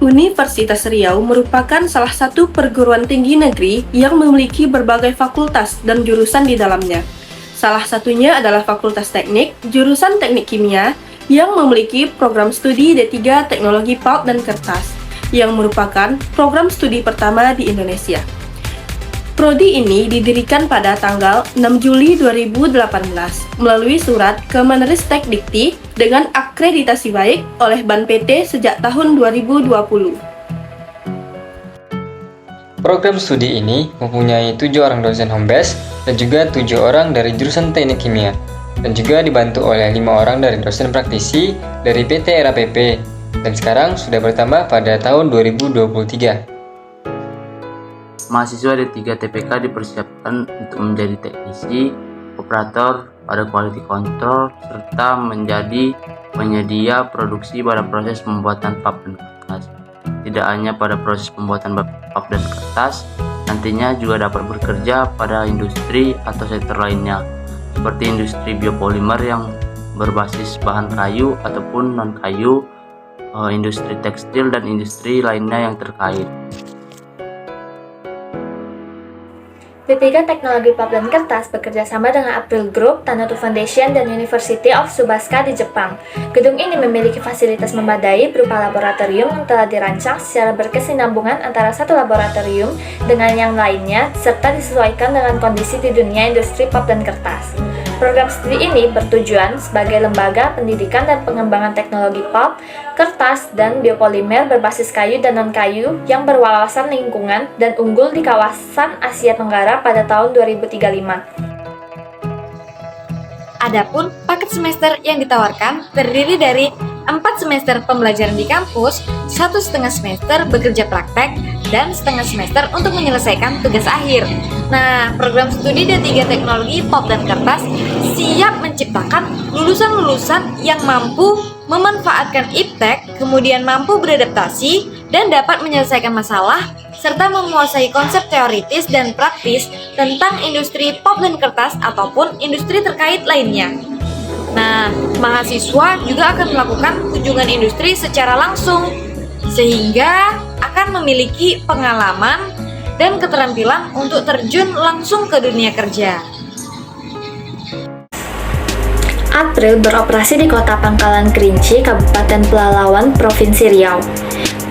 Universitas Riau merupakan salah satu perguruan tinggi negeri yang memiliki berbagai fakultas dan jurusan di dalamnya. Salah satunya adalah Fakultas Teknik, jurusan Teknik Kimia, yang memiliki program studi D3 Teknologi Pulp dan Kertas, yang merupakan program studi pertama di Indonesia. Prodi ini didirikan pada tanggal 6 Juli 2018 melalui surat Kemenristek Dikti dengan akreditasi baik oleh Ban PT sejak tahun 2020. Program studi ini mempunyai 7 orang dosen home base dan juga 7 orang dari jurusan Teknik Kimia, dan juga dibantu oleh 5 orang dari dosen praktisi dari PT RAPP, dan sekarang sudah bertambah pada tahun 2023. Mahasiswa D3 TPK dipersiapkan untuk menjadi teknisi, operator pada quality control, serta menjadi penyedia produksi pada proses pembuatan pulp dan kertas. Tidak hanya pada proses pembuatan pulp dan kertas, nantinya juga dapat bekerja pada industri atau sektor lainnya, seperti industri biopolimer yang berbasis bahan kayu ataupun non-kayu, industri tekstil, dan industri lainnya yang terkait. D3 Teknologi Pulp dan Kertas bekerja sama dengan April Group, Tanoto Foundation, dan University of Tsubasa di Jepang. Gedung ini memiliki fasilitas memadai berupa laboratorium yang telah dirancang secara berkesinambungan antara satu laboratorium dengan yang lainnya, serta disesuaikan dengan kondisi di dunia industri pulp dan kertas. Program studi ini bertujuan sebagai lembaga pendidikan dan pengembangan teknologi pulp, kertas, dan biopolimer berbasis kayu dan non-kayu yang berwawasan lingkungan dan unggul di kawasan Asia Tenggara pada tahun 2035. Adapun paket semester yang ditawarkan terdiri dari 4 semester pembelajaran di kampus, 1,5 semester bekerja praktek, dan setengah semester untuk menyelesaikan tugas akhir. Nah, program studi D3 Teknologi Pulp dan Kertas siap menciptakan lulusan-lulusan yang mampu memanfaatkan iptek, kemudian mampu beradaptasi dan dapat menyelesaikan masalah, serta menguasai konsep teoritis dan praktis tentang industri pulp dan kertas ataupun industri terkait lainnya. Nah, mahasiswa juga akan melakukan kunjungan industri secara langsung, sehingga akan memiliki pengalaman dan keterampilan untuk terjun langsung ke dunia kerja. April beroperasi di Kota Pangkalan Kerinci, Kabupaten Pelalawan, Provinsi Riau.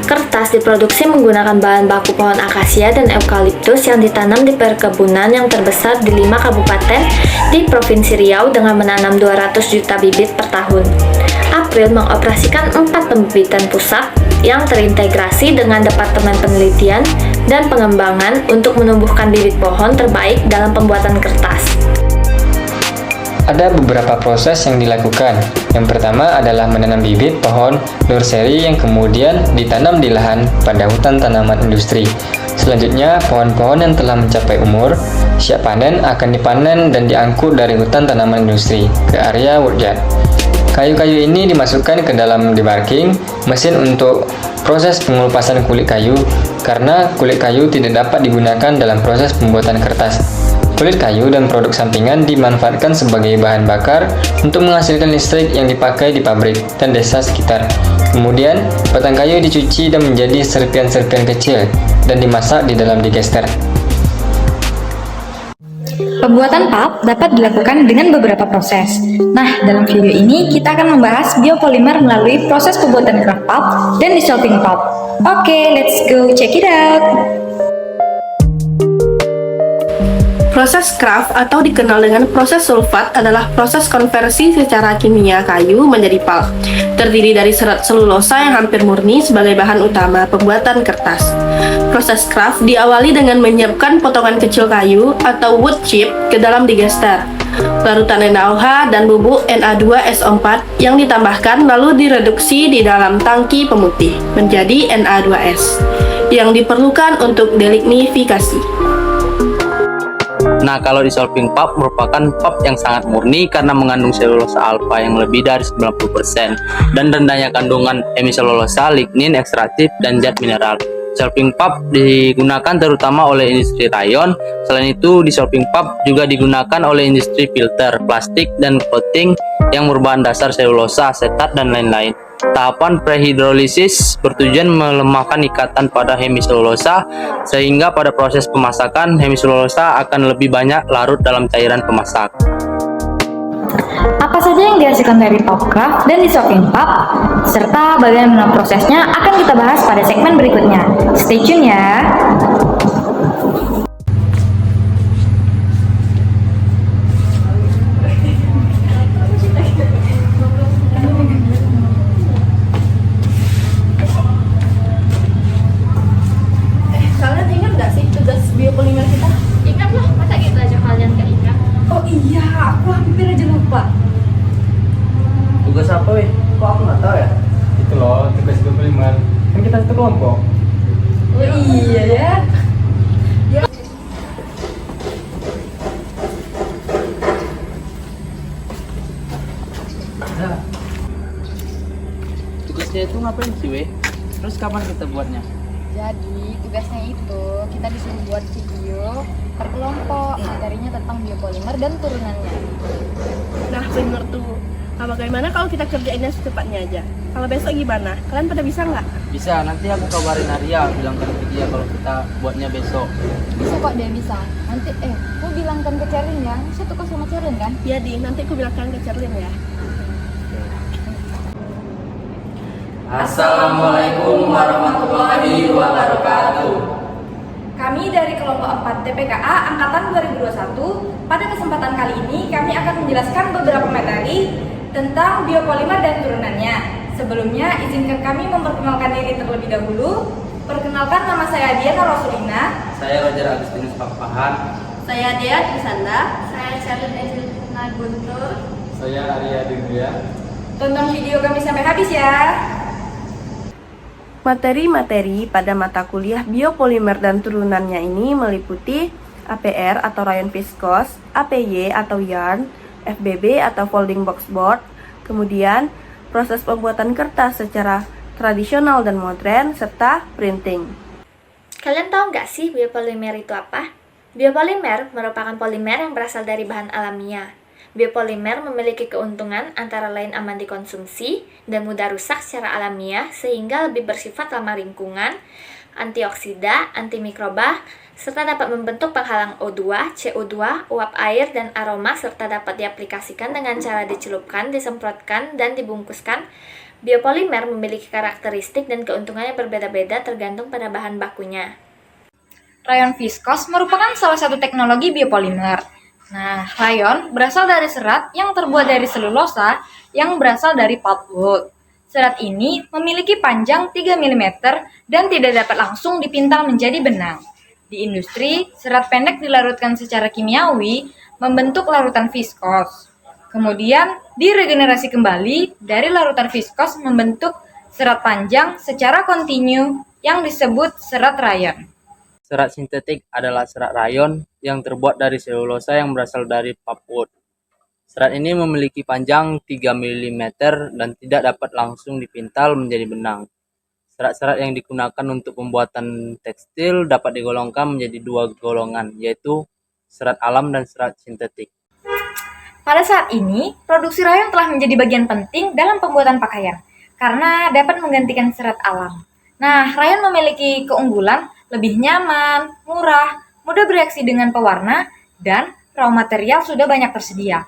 Kertas diproduksi menggunakan bahan baku pohon akasia dan eukaliptus yang ditanam di perkebunan yang terbesar di 5 kabupaten di Provinsi Riau dengan menanam 200 juta bibit per tahun. April mengoperasikan 4 pembibitan pusat yang terintegrasi dengan Departemen Penelitian dan Pengembangan untuk menumbuhkan bibit pohon terbaik dalam pembuatan kertas. Ada beberapa proses yang dilakukan. Yang pertama adalah menanam bibit pohon nursery yang kemudian ditanam di lahan pada hutan tanaman industri. Selanjutnya, pohon-pohon yang telah mencapai umur siap panen akan dipanen dan diangkut dari hutan tanaman industri ke area woodjat. Kayu-kayu ini dimasukkan ke dalam debarking, mesin untuk proses pengelupasan kulit kayu, karena kulit kayu tidak dapat digunakan dalam proses pembuatan kertas. Kulit kayu dan produk sampingan dimanfaatkan sebagai bahan bakar untuk menghasilkan listrik yang dipakai di pabrik dan desa sekitar. Kemudian, batang kayu dicuci dan menjadi serpian-serpian kecil dan dimasak di dalam digester. Pembuatan pulp dapat dilakukan dengan beberapa proses. Nah, dalam video ini kita akan membahas biopolimer melalui proses pembuatan craft pulp dan dissolving pulp. Oke, let's go check it out. Proses craft atau dikenal dengan proses sulfat adalah proses konversi secara kimia kayu menjadi pulp. Terdiri dari serat selulosa yang hampir murni sebagai bahan utama pembuatan kertas. Proses craft diawali dengan menyiapkan potongan kecil kayu atau wood chip ke dalam digester. Larutan NaOH dan bubuk Na2SO4 yang ditambahkan lalu direduksi di dalam tangki pemutih menjadi Na2S yang diperlukan untuk delignifikasi. Nah, kalau dissolving pulp merupakan pulp yang sangat murni karena mengandung selulosa alfa yang lebih dari 90% dan rendahnya kandungan hemiselulosa, lignin, ekstraktif, dan zat mineral. Dissolving pulp digunakan terutama oleh industri rayon. Selain itu, dissolving pulp juga digunakan oleh industri filter, plastik, dan coating yang berbahan dasar selulosa, asetat, dan lain-lain. Tahapan prehidrolisis bertujuan melemahkan ikatan pada hemiselulosa sehingga pada proses pemasakan hemiselulosa akan lebih banyak larut dalam cairan pemasak. Apa saja yang dihasilkan dari pulp kraft dan dissolving pulp, serta bagaimana prosesnya akan kita bahas pada segmen berikutnya. Stay tune ya! Kalian ingat nggak sih tugas biopolimer kita? Ingat lah, masa gitu aja kalian gak ingat? Oh iya, aku hampir aja lupa. Tugas apa weh? Kok aku nggak tahu ya? Itu loh, tugas biopolimer. Kan kita satu kelompok. Oh iya ya. Tugasnya itu ngapain sih weh? Terus kapan kita buatnya? Jadi tugasnya itu kita disuruh buat video per kelompok, materinya tentang biopolimer dan turunannya. Nah bener tuh. Nah bagaimana kalau kita kerjainnya secepatnya aja? Kalau besok gimana? Kalian pada bisa nggak? Bisa, nanti aku kabarin Arya, bilangkan ke dia kalau kita buatnya besok. Bisa kok dia bisa. Nanti aku bilangkan ke Cerin ya. Saya tugas sama Cerin kan? Iya di, nanti aku bilangkan ke Cerlin ya. Assalamualaikum warahmatullahi wabarakatuh. Kami dari kelompok 4 TPKA Angkatan 2021, pada kesempatan kali ini kami akan menjelaskan beberapa materi tentang biopolimer dan turunannya. Sebelumnya, izinkan kami memperkenalkan diri terlebih dahulu. Perkenalkan, nama saya Diana Rosulina. Saya Roger Agustinus Pakpahan. Saya Dea Trisanda. Saya Cerin Ejilna Guntur. Saya Arya Digria. Tonton video kami sampai habis ya. Materi-materi pada mata kuliah biopolimer dan turunannya ini meliputi APR atau rayon viskos, APY atau yarn, FBB atau folding box board, kemudian proses pembuatan kertas secara tradisional dan modern, serta printing. Kalian tahu nggak sih biopolimer itu apa? Biopolimer merupakan polimer yang berasal dari bahan alamiah. Biopolimer memiliki keuntungan antara lain aman dikonsumsi dan mudah rusak secara alamiah sehingga lebih bersifat ramah lingkungan, antioksida, antimikroba, serta dapat membentuk penghalang O2, CO2, uap air, dan aroma serta dapat diaplikasikan dengan cara dicelupkan, disemprotkan, dan dibungkuskan. Biopolimer memiliki karakteristik dan keuntungan yang berbeda-beda tergantung pada bahan bakunya. Rayon viskos merupakan salah satu teknologi biopolimer. Nah, rayon berasal dari serat yang terbuat dari selulosa yang berasal dari pulpwood. Serat ini memiliki panjang 3 mm dan tidak dapat langsung dipintal menjadi benang. Di industri, serat pendek dilarutkan secara kimiawi membentuk larutan viskos. Kemudian diregenerasi kembali dari larutan viskos membentuk serat panjang secara kontinu yang disebut serat rayon. Serat sintetik adalah serat rayon yang terbuat dari selulosa yang berasal dari pulpwood. Serat ini memiliki panjang 3 mm dan tidak dapat langsung dipintal menjadi benang. Serat-serat yang digunakan untuk pembuatan tekstil dapat digolongkan menjadi dua golongan, yaitu serat alam dan serat sintetik. Pada saat ini, produksi rayon telah menjadi bagian penting dalam pembuatan pakaian karena dapat menggantikan serat alam. Nah, rayon memiliki keunggulan lebih nyaman, murah, mudah bereaksi dengan pewarna, dan raw material sudah banyak tersedia.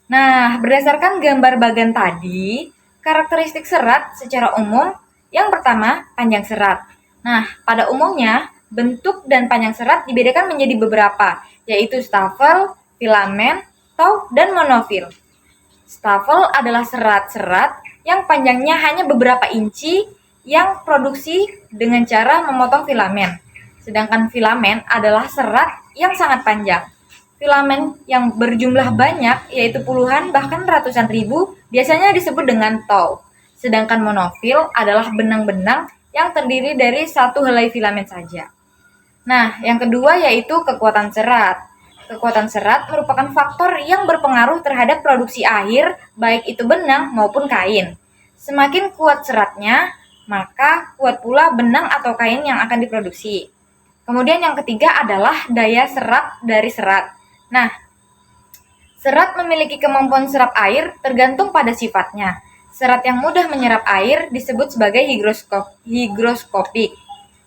Nah, berdasarkan gambar bagan tadi, karakteristik serat secara umum, yang pertama, panjang serat. Nah, pada umumnya, bentuk dan panjang serat dibedakan menjadi beberapa, yaitu staffel, filamen, tow, dan monofil. Staffel adalah serat-serat yang panjangnya hanya beberapa inci yang produksi dengan cara memotong filamen. Sedangkan filamen adalah serat yang sangat panjang. Filamen yang berjumlah banyak, yaitu puluhan bahkan ratusan ribu, biasanya disebut dengan tow. Sedangkan monofil adalah benang-benang yang terdiri dari satu helai filamen saja. Nah, yang kedua yaitu kekuatan serat. Kekuatan serat merupakan faktor yang berpengaruh terhadap produksi akhir, baik itu benang maupun kain. Semakin kuat seratnya, maka kuat pula benang atau kain yang akan diproduksi. Kemudian yang ketiga adalah daya serap dari serat. Nah, serat memiliki kemampuan serap air tergantung pada sifatnya. Serat yang mudah menyerap air disebut sebagai higroskopik.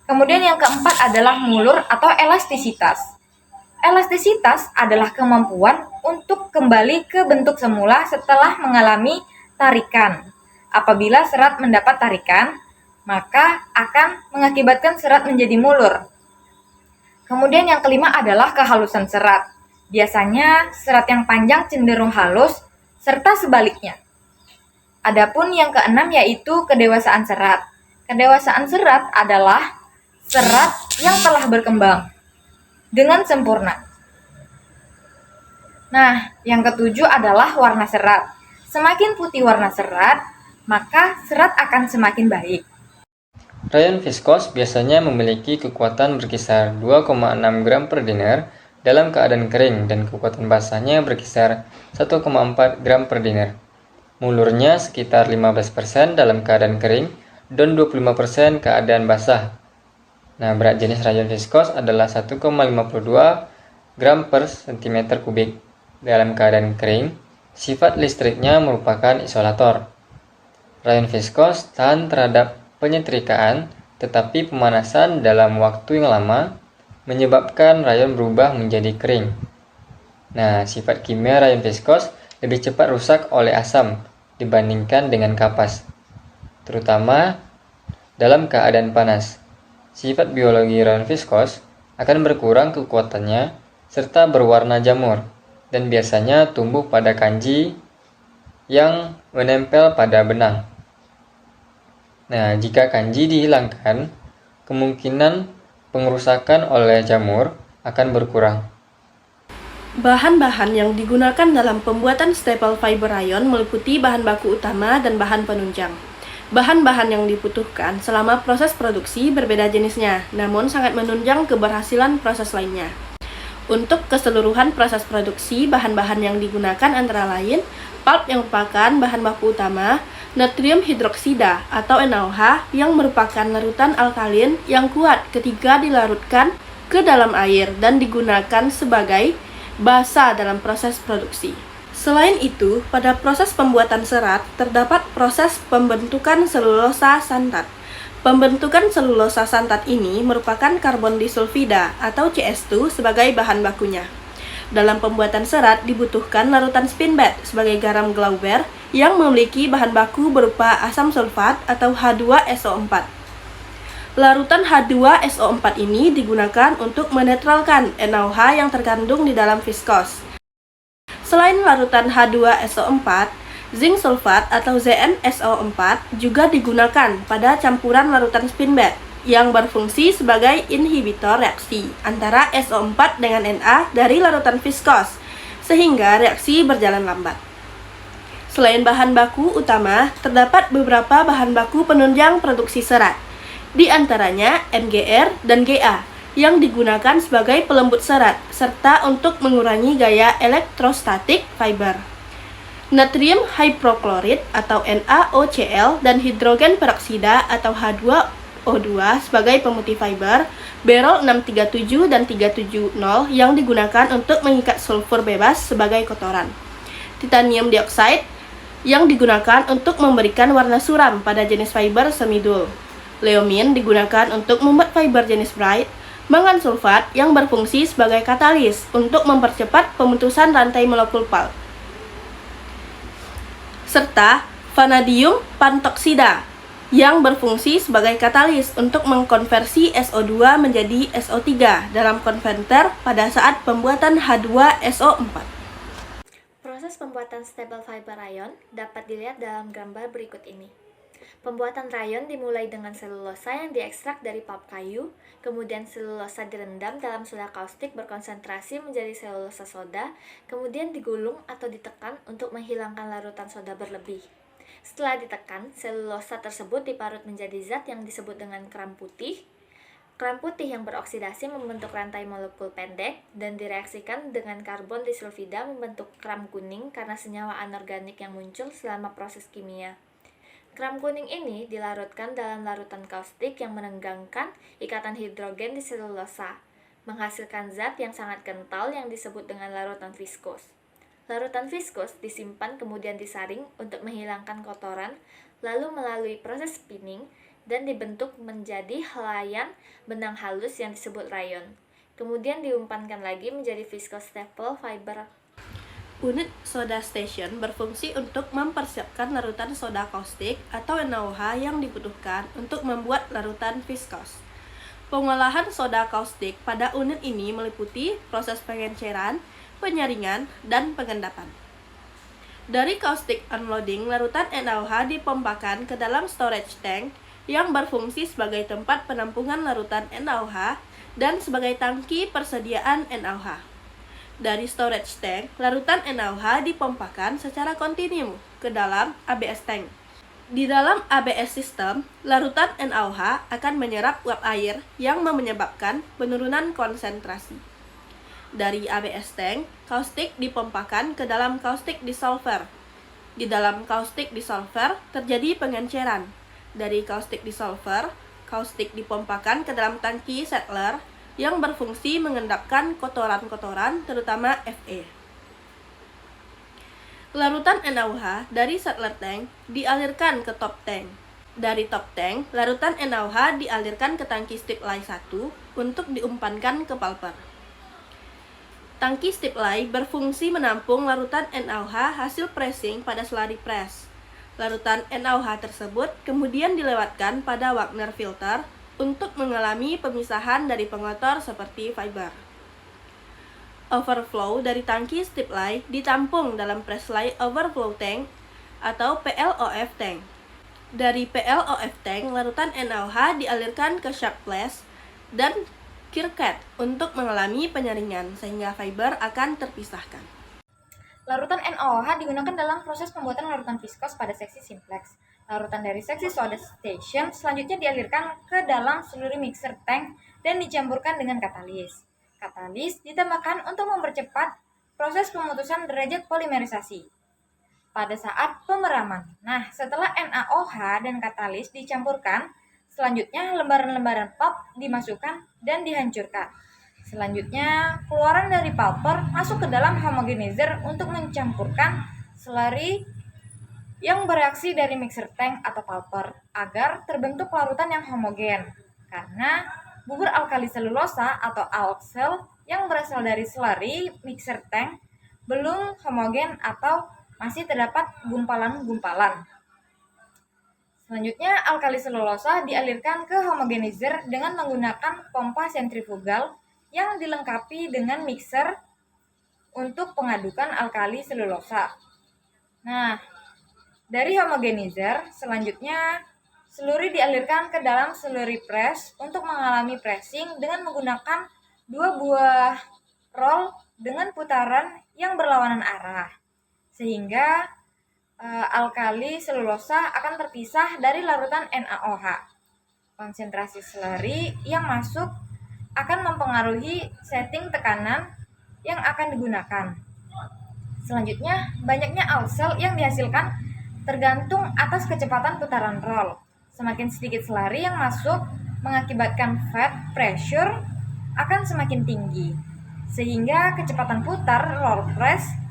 Kemudian yang keempat adalah mulur atau elastisitas. Elastisitas adalah kemampuan untuk kembali ke bentuk semula setelah mengalami tarikan. Apabila serat mendapat tarikan, maka akan mengakibatkan serat menjadi mulur. Kemudian yang kelima adalah kehalusan serat. Biasanya serat yang panjang cenderung halus, serta sebaliknya. Adapun yang keenam yaitu kedewasaan serat. Kedewasaan serat adalah serat yang telah berkembang dengan sempurna. Nah, yang ketujuh adalah warna serat. Semakin putih warna serat, maka serat akan semakin baik. Rayon viskos biasanya memiliki kekuatan berkisar 2,6 gram per diner dalam keadaan kering dan kekuatan basahnya berkisar 1,4 gram per diner. Mulurnya sekitar 15% dalam keadaan kering dan 25% keadaan basah. Nah, berat jenis rayon viskos adalah 1,52 gram per cm kubik dalam keadaan kering. Sifat listriknya merupakan isolator. Rayon viskos tahan terhadap penyetrikaan, tetapi pemanasan dalam waktu yang lama menyebabkan rayon berubah menjadi kering. Nah, sifat kimia rayon viskos lebih cepat rusak oleh asam dibandingkan dengan kapas, terutama dalam keadaan panas. Sifat biologi rayon viskos akan berkurang kekuatannya serta berwarna jamur dan biasanya tumbuh pada kanji yang menempel pada benang. Nah, jika kanji dihilangkan, kemungkinan pengerusakan oleh jamur akan berkurang. Bahan-bahan yang digunakan dalam pembuatan staple fiber rayon meliputi bahan baku utama dan bahan penunjang. Bahan-bahan yang dibutuhkan selama proses produksi berbeda jenisnya, namun sangat menunjang keberhasilan proses lainnya. Untuk keseluruhan proses produksi, bahan-bahan yang digunakan antara lain pulp yang merupakan bahan baku utama, natrium hidroksida atau NaOH yang merupakan larutan alkalin yang kuat ketika dilarutkan ke dalam air dan digunakan sebagai basa dalam proses produksi. Selain itu, pada proses pembuatan serat terdapat proses pembentukan selulosa santat. Pembentukan selulosa santat ini merupakan karbon disulfida atau CS2 sebagai bahan bakunya. Dalam pembuatan serat dibutuhkan larutan spin bed sebagai garam Glauber yang memiliki bahan baku berupa asam sulfat atau H2SO4. Larutan H2SO4 ini digunakan untuk menetralkan NaOH yang terkandung di dalam viskos. Selain larutan H2SO4, zinc sulfat atau ZnSO4 juga digunakan pada campuran larutan spin bed yang berfungsi sebagai inhibitor reaksi antara SO4 dengan Na dari larutan viskos, sehingga reaksi berjalan lambat. Selain bahan baku utama, terdapat beberapa bahan baku penunjang produksi serat, di antaranya MgR dan Ga, yang digunakan sebagai pelembut serat, serta untuk mengurangi gaya elektrostatik fiber. Natrium hipoklorit atau NaOCl dan hidrogen peroksida atau H2O2 sebagai pemutih fiber, berol 637 dan 370 yang digunakan untuk mengikat sulfur bebas sebagai kotoran. Titanium dioksida yang digunakan untuk memberikan warna suram pada jenis fiber semidul. Leomin digunakan untuk membuat fiber jenis bright. Mangan sulfat yang berfungsi sebagai katalis untuk mempercepat pemutusan rantai molekul pulp. Serta vanadium pentoksida yang berfungsi sebagai katalis untuk mengkonversi SO2 menjadi SO3 dalam konverter pada saat pembuatan H2SO4. Proses pembuatan staple fiber rayon dapat dilihat dalam gambar berikut ini. Pembuatan rayon dimulai dengan selulosa yang diekstrak dari pulp kayu, kemudian selulosa direndam dalam soda kaustik berkonsentrasi menjadi selulosa soda, kemudian digulung atau ditekan untuk menghilangkan larutan soda berlebih. Setelah ditekan, selulosa tersebut diparut menjadi zat yang disebut dengan kram putih. Kram putih yang beroksidasi membentuk rantai molekul pendek dan direaksikan dengan karbon disulfida membentuk kram kuning karena senyawa anorganik yang muncul selama proses kimia. Kram kuning ini dilarutkan dalam larutan kaustik yang menenggangkan ikatan hidrogen di selulosa, menghasilkan zat yang sangat kental yang disebut dengan larutan viskos. Larutan viskos disimpan kemudian disaring untuk menghilangkan kotoran, lalu melalui proses spinning dan dibentuk menjadi helaian benang halus yang disebut rayon. Kemudian diumpankan lagi menjadi viskos staple fiber. Unit soda station berfungsi untuk mempersiapkan larutan soda kaustik atau NaOH yang dibutuhkan untuk membuat larutan viskos. Pengolahan soda kaustik pada unit ini meliputi proses pengenceran, penyaringan, dan pengendapan. Dari caustic unloading, larutan NaOH dipompakan ke dalam storage tank yang berfungsi sebagai tempat penampungan larutan NaOH dan sebagai tangki persediaan NaOH. Dari storage tank, larutan NaOH dipompakan secara kontinu ke dalam ABS tank. Di dalam ABS system, larutan NaOH akan menyerap uap air yang menyebabkan penurunan konsentrasi. Dari ABS tank, kaustik dipompakan ke dalam caustic dissolver. Di dalam caustic dissolver terjadi pengenceran. Dari caustic dissolver, kaustik dipompakan ke dalam tangki settler yang berfungsi mengendapkan kotoran-kotoran terutama Fe. Larutan NaOH dari settler tank dialirkan ke top tank. Dari top tank, larutan NaOH dialirkan ke tangki supply 1 untuk diumpankan ke pulper. Tangki supply berfungsi menampung larutan NaOH hasil pressing pada slurry press. Larutan NaOH tersebut kemudian dilewatkan pada Wagner filter untuk mengalami pemisahan dari pengotor seperti fiber. Overflow dari tangki supply ditampung dalam pressline overflow tank atau PLOF tank. Dari PLOF tank, larutan NaOH dialirkan ke shark flash dan Kirkat untuk mengalami penyaringan sehingga fiber akan terpisahkan. Larutan NaOH digunakan dalam proses pembuatan larutan viskos pada seksi simplex. Larutan dari seksi soda station selanjutnya dialirkan ke dalam seluruh mixer tank dan dicampurkan dengan katalis. Katalis ditambahkan untuk mempercepat proses pemutusan derajat polimerisasi pada saat pemeraman. Nah, setelah NaOH dan katalis dicampurkan, selanjutnya lembaran-lembaran pulp dimasukkan dan dihancurkan. Selanjutnya, keluaran dari pulper masuk ke dalam homogenizer untuk mencampurkan slurry yang bereaksi dari mixer tank atau pulper agar terbentuk larutan yang homogen. Karena bubur alkali selulosa atau alksel yang berasal dari slurry mixer tank belum homogen atau masih terdapat gumpalan-gumpalan. Selanjutnya, alkali selulosa dialirkan ke homogenizer dengan menggunakan pompa sentrifugal yang dilengkapi dengan mixer untuk pengadukan alkali selulosa. Nah, dari homogenizer, selanjutnya slurry dialirkan ke dalam slurry press untuk mengalami pressing dengan menggunakan 2 buah roll dengan putaran yang berlawanan arah, sehingga alkali selulosa akan terpisah dari larutan NaOH. Konsentrasi slurry yang masuk akan mempengaruhi setting tekanan yang akan digunakan. Selanjutnya, banyaknya alksel yang dihasilkan tergantung atas kecepatan putaran roll. Semakin sedikit slurry yang masuk mengakibatkan fat pressure akan semakin tinggi, sehingga kecepatan putar roll press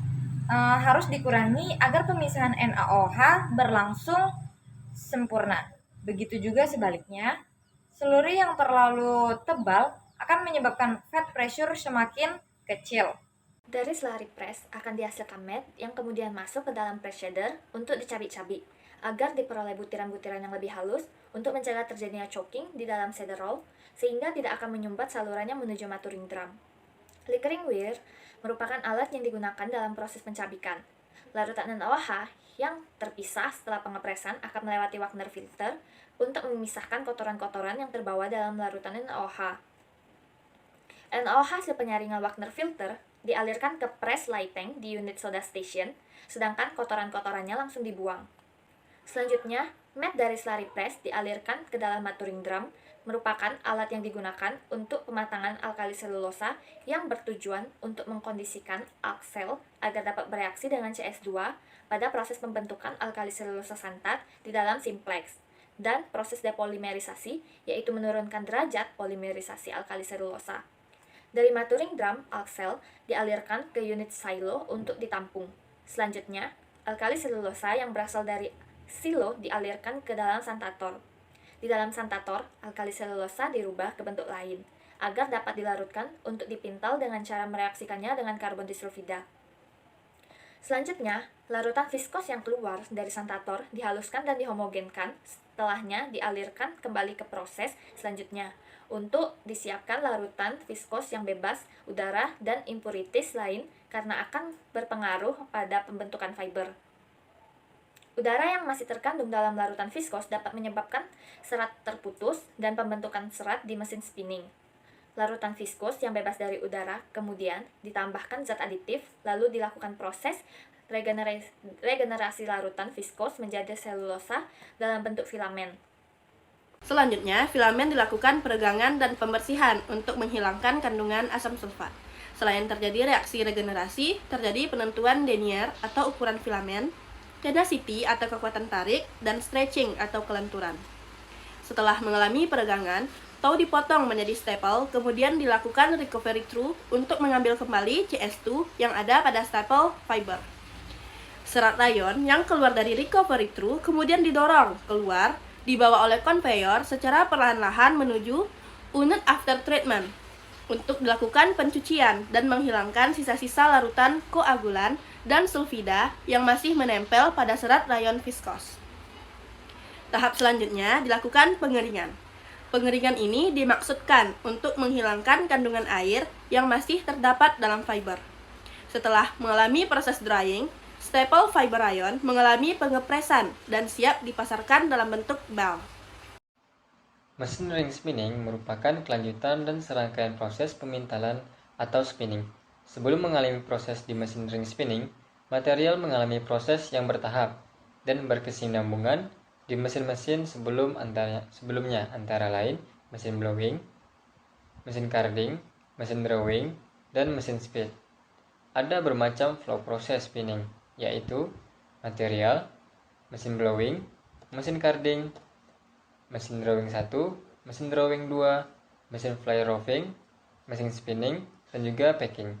harus dikurangi agar pemisahan NaOH berlangsung sempurna. Begitu juga sebaliknya, slurry yang terlalu tebal akan menyebabkan fat pressure semakin kecil. Dari slurry press akan dihasilkan mat yang kemudian masuk ke dalam press shader untuk dicabik-cabik agar diperoleh butiran-butiran yang lebih halus untuk mencegah terjadinya choking di dalam shader roll sehingga tidak akan menyumbat salurannya menuju maturing drum. Flickering wire merupakan alat yang digunakan dalam proses pencabikan. Larutan NaOH yang terpisah setelah pengepresan akan melewati Wagner filter untuk memisahkan kotoran-kotoran yang terbawa dalam larutan NaOH. NaOH hasil penyaringan Wagner filter dialirkan ke press light tank di unit soda station, sedangkan kotoran-kotorannya langsung dibuang. Selanjutnya, mat dari slurry press dialirkan ke dalam maturing drum, merupakan alat yang digunakan untuk pematangan alkali selulosa yang bertujuan untuk mengkondisikan alksel agar dapat bereaksi dengan CS2 pada proses pembentukan alkali selulosa santat di dalam simplex, dan proses depolimerisasi, yaitu menurunkan derajat polimerisasi alkali selulosa. Dari maturing drum, alksel dialirkan ke unit silo untuk ditampung. Selanjutnya, alkali selulosa yang berasal dari silo dialirkan ke dalam santator. Di dalam santator, alkali selulosa dirubah ke bentuk lain, agar dapat dilarutkan untuk dipintal dengan cara mereaksikannya dengan karbon disulfida. Selanjutnya, larutan viskos yang keluar dari santator dihaluskan dan dihomogenkan, setelahnya dialirkan kembali ke proses selanjutnya untuk disiapkan larutan viskos yang bebas udara dan impurities lain karena akan berpengaruh pada pembentukan fiber. Udara yang masih terkandung dalam larutan viskos dapat menyebabkan serat terputus dan pembentukan serat di mesin spinning. Larutan viskos yang bebas dari udara kemudian ditambahkan zat aditif, lalu dilakukan proses regenerasi larutan viskos menjadi selulosa dalam bentuk filamen. Selanjutnya, filamen dilakukan peregangan dan pembersihan untuk menghilangkan kandungan asam sulfat. Selain terjadi reaksi regenerasi, terjadi penentuan denier atau ukuran filamen, tenacity atau kekuatan tarik, dan stretching atau kelenturan. Setelah mengalami peregangan, tow dipotong menjadi staple, kemudian dilakukan recovery through untuk mengambil kembali CS2 yang ada pada staple fiber. Serat rayon yang keluar dari recovery through kemudian didorong keluar, dibawa oleh konveyor secara perlahan-lahan menuju unit after treatment untuk dilakukan pencucian dan menghilangkan sisa-sisa larutan koagulan dan sulfida yang masih menempel pada serat rayon viskos. Tahap selanjutnya dilakukan pengeringan. Pengeringan ini dimaksudkan untuk menghilangkan kandungan air yang masih terdapat dalam fiber. Setelah mengalami proses drying, staple fiber rayon mengalami pengepresan dan siap dipasarkan dalam bentuk bal. Mesin ring spinning merupakan kelanjutan dan serangkaian proses pemintalan atau spinning. Sebelum mengalami proses di mesin ring spinning, material mengalami proses yang bertahap dan berkesinambungan di mesin-mesin sebelumnya antara lain mesin blowing, mesin carding, mesin drawing, dan mesin speed. Ada bermacam flow proses spinning, yaitu material, mesin blowing, mesin carding, mesin drawing 1, mesin drawing 2, mesin fly roving, mesin spinning, dan juga packing.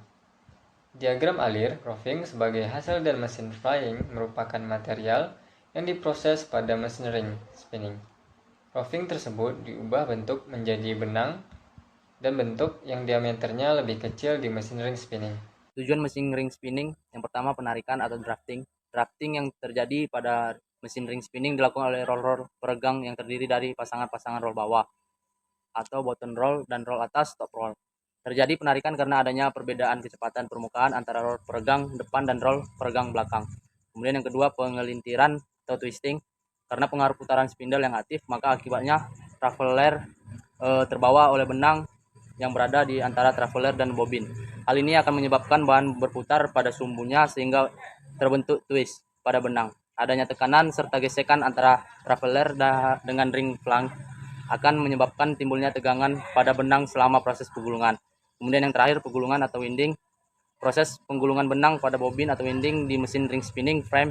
Diagram alir roving sebagai hasil dari mesin flying merupakan material yang diproses pada mesin ring spinning. Roving tersebut diubah bentuk menjadi benang dan bentuk yang diameternya lebih kecil di mesin ring spinning. Tujuan mesin ring spinning yang pertama penarikan atau drafting. Drafting yang terjadi pada mesin ring spinning dilakukan oleh roll peregang yang terdiri dari pasangan-pasangan roll bawah atau bottom roll dan roll atas top roll. Terjadi penarikan karena adanya perbedaan kecepatan permukaan antara roll peregang depan dan roll peregang belakang. Kemudian yang kedua pengelintiran atau twisting. Karena pengaruh putaran spindle yang aktif, maka akibatnya traveler terbawa oleh benang yang berada di antara traveler dan bobin. Hal ini akan menyebabkan bahan berputar pada sumbunya sehingga terbentuk twist pada benang. Adanya tekanan serta gesekan antara traveler dengan ring flank akan menyebabkan timbulnya tegangan pada benang selama proses penggulungan. Kemudian yang terakhir penggulungan atau winding. Proses penggulungan benang pada bobin atau winding di mesin ring spinning frame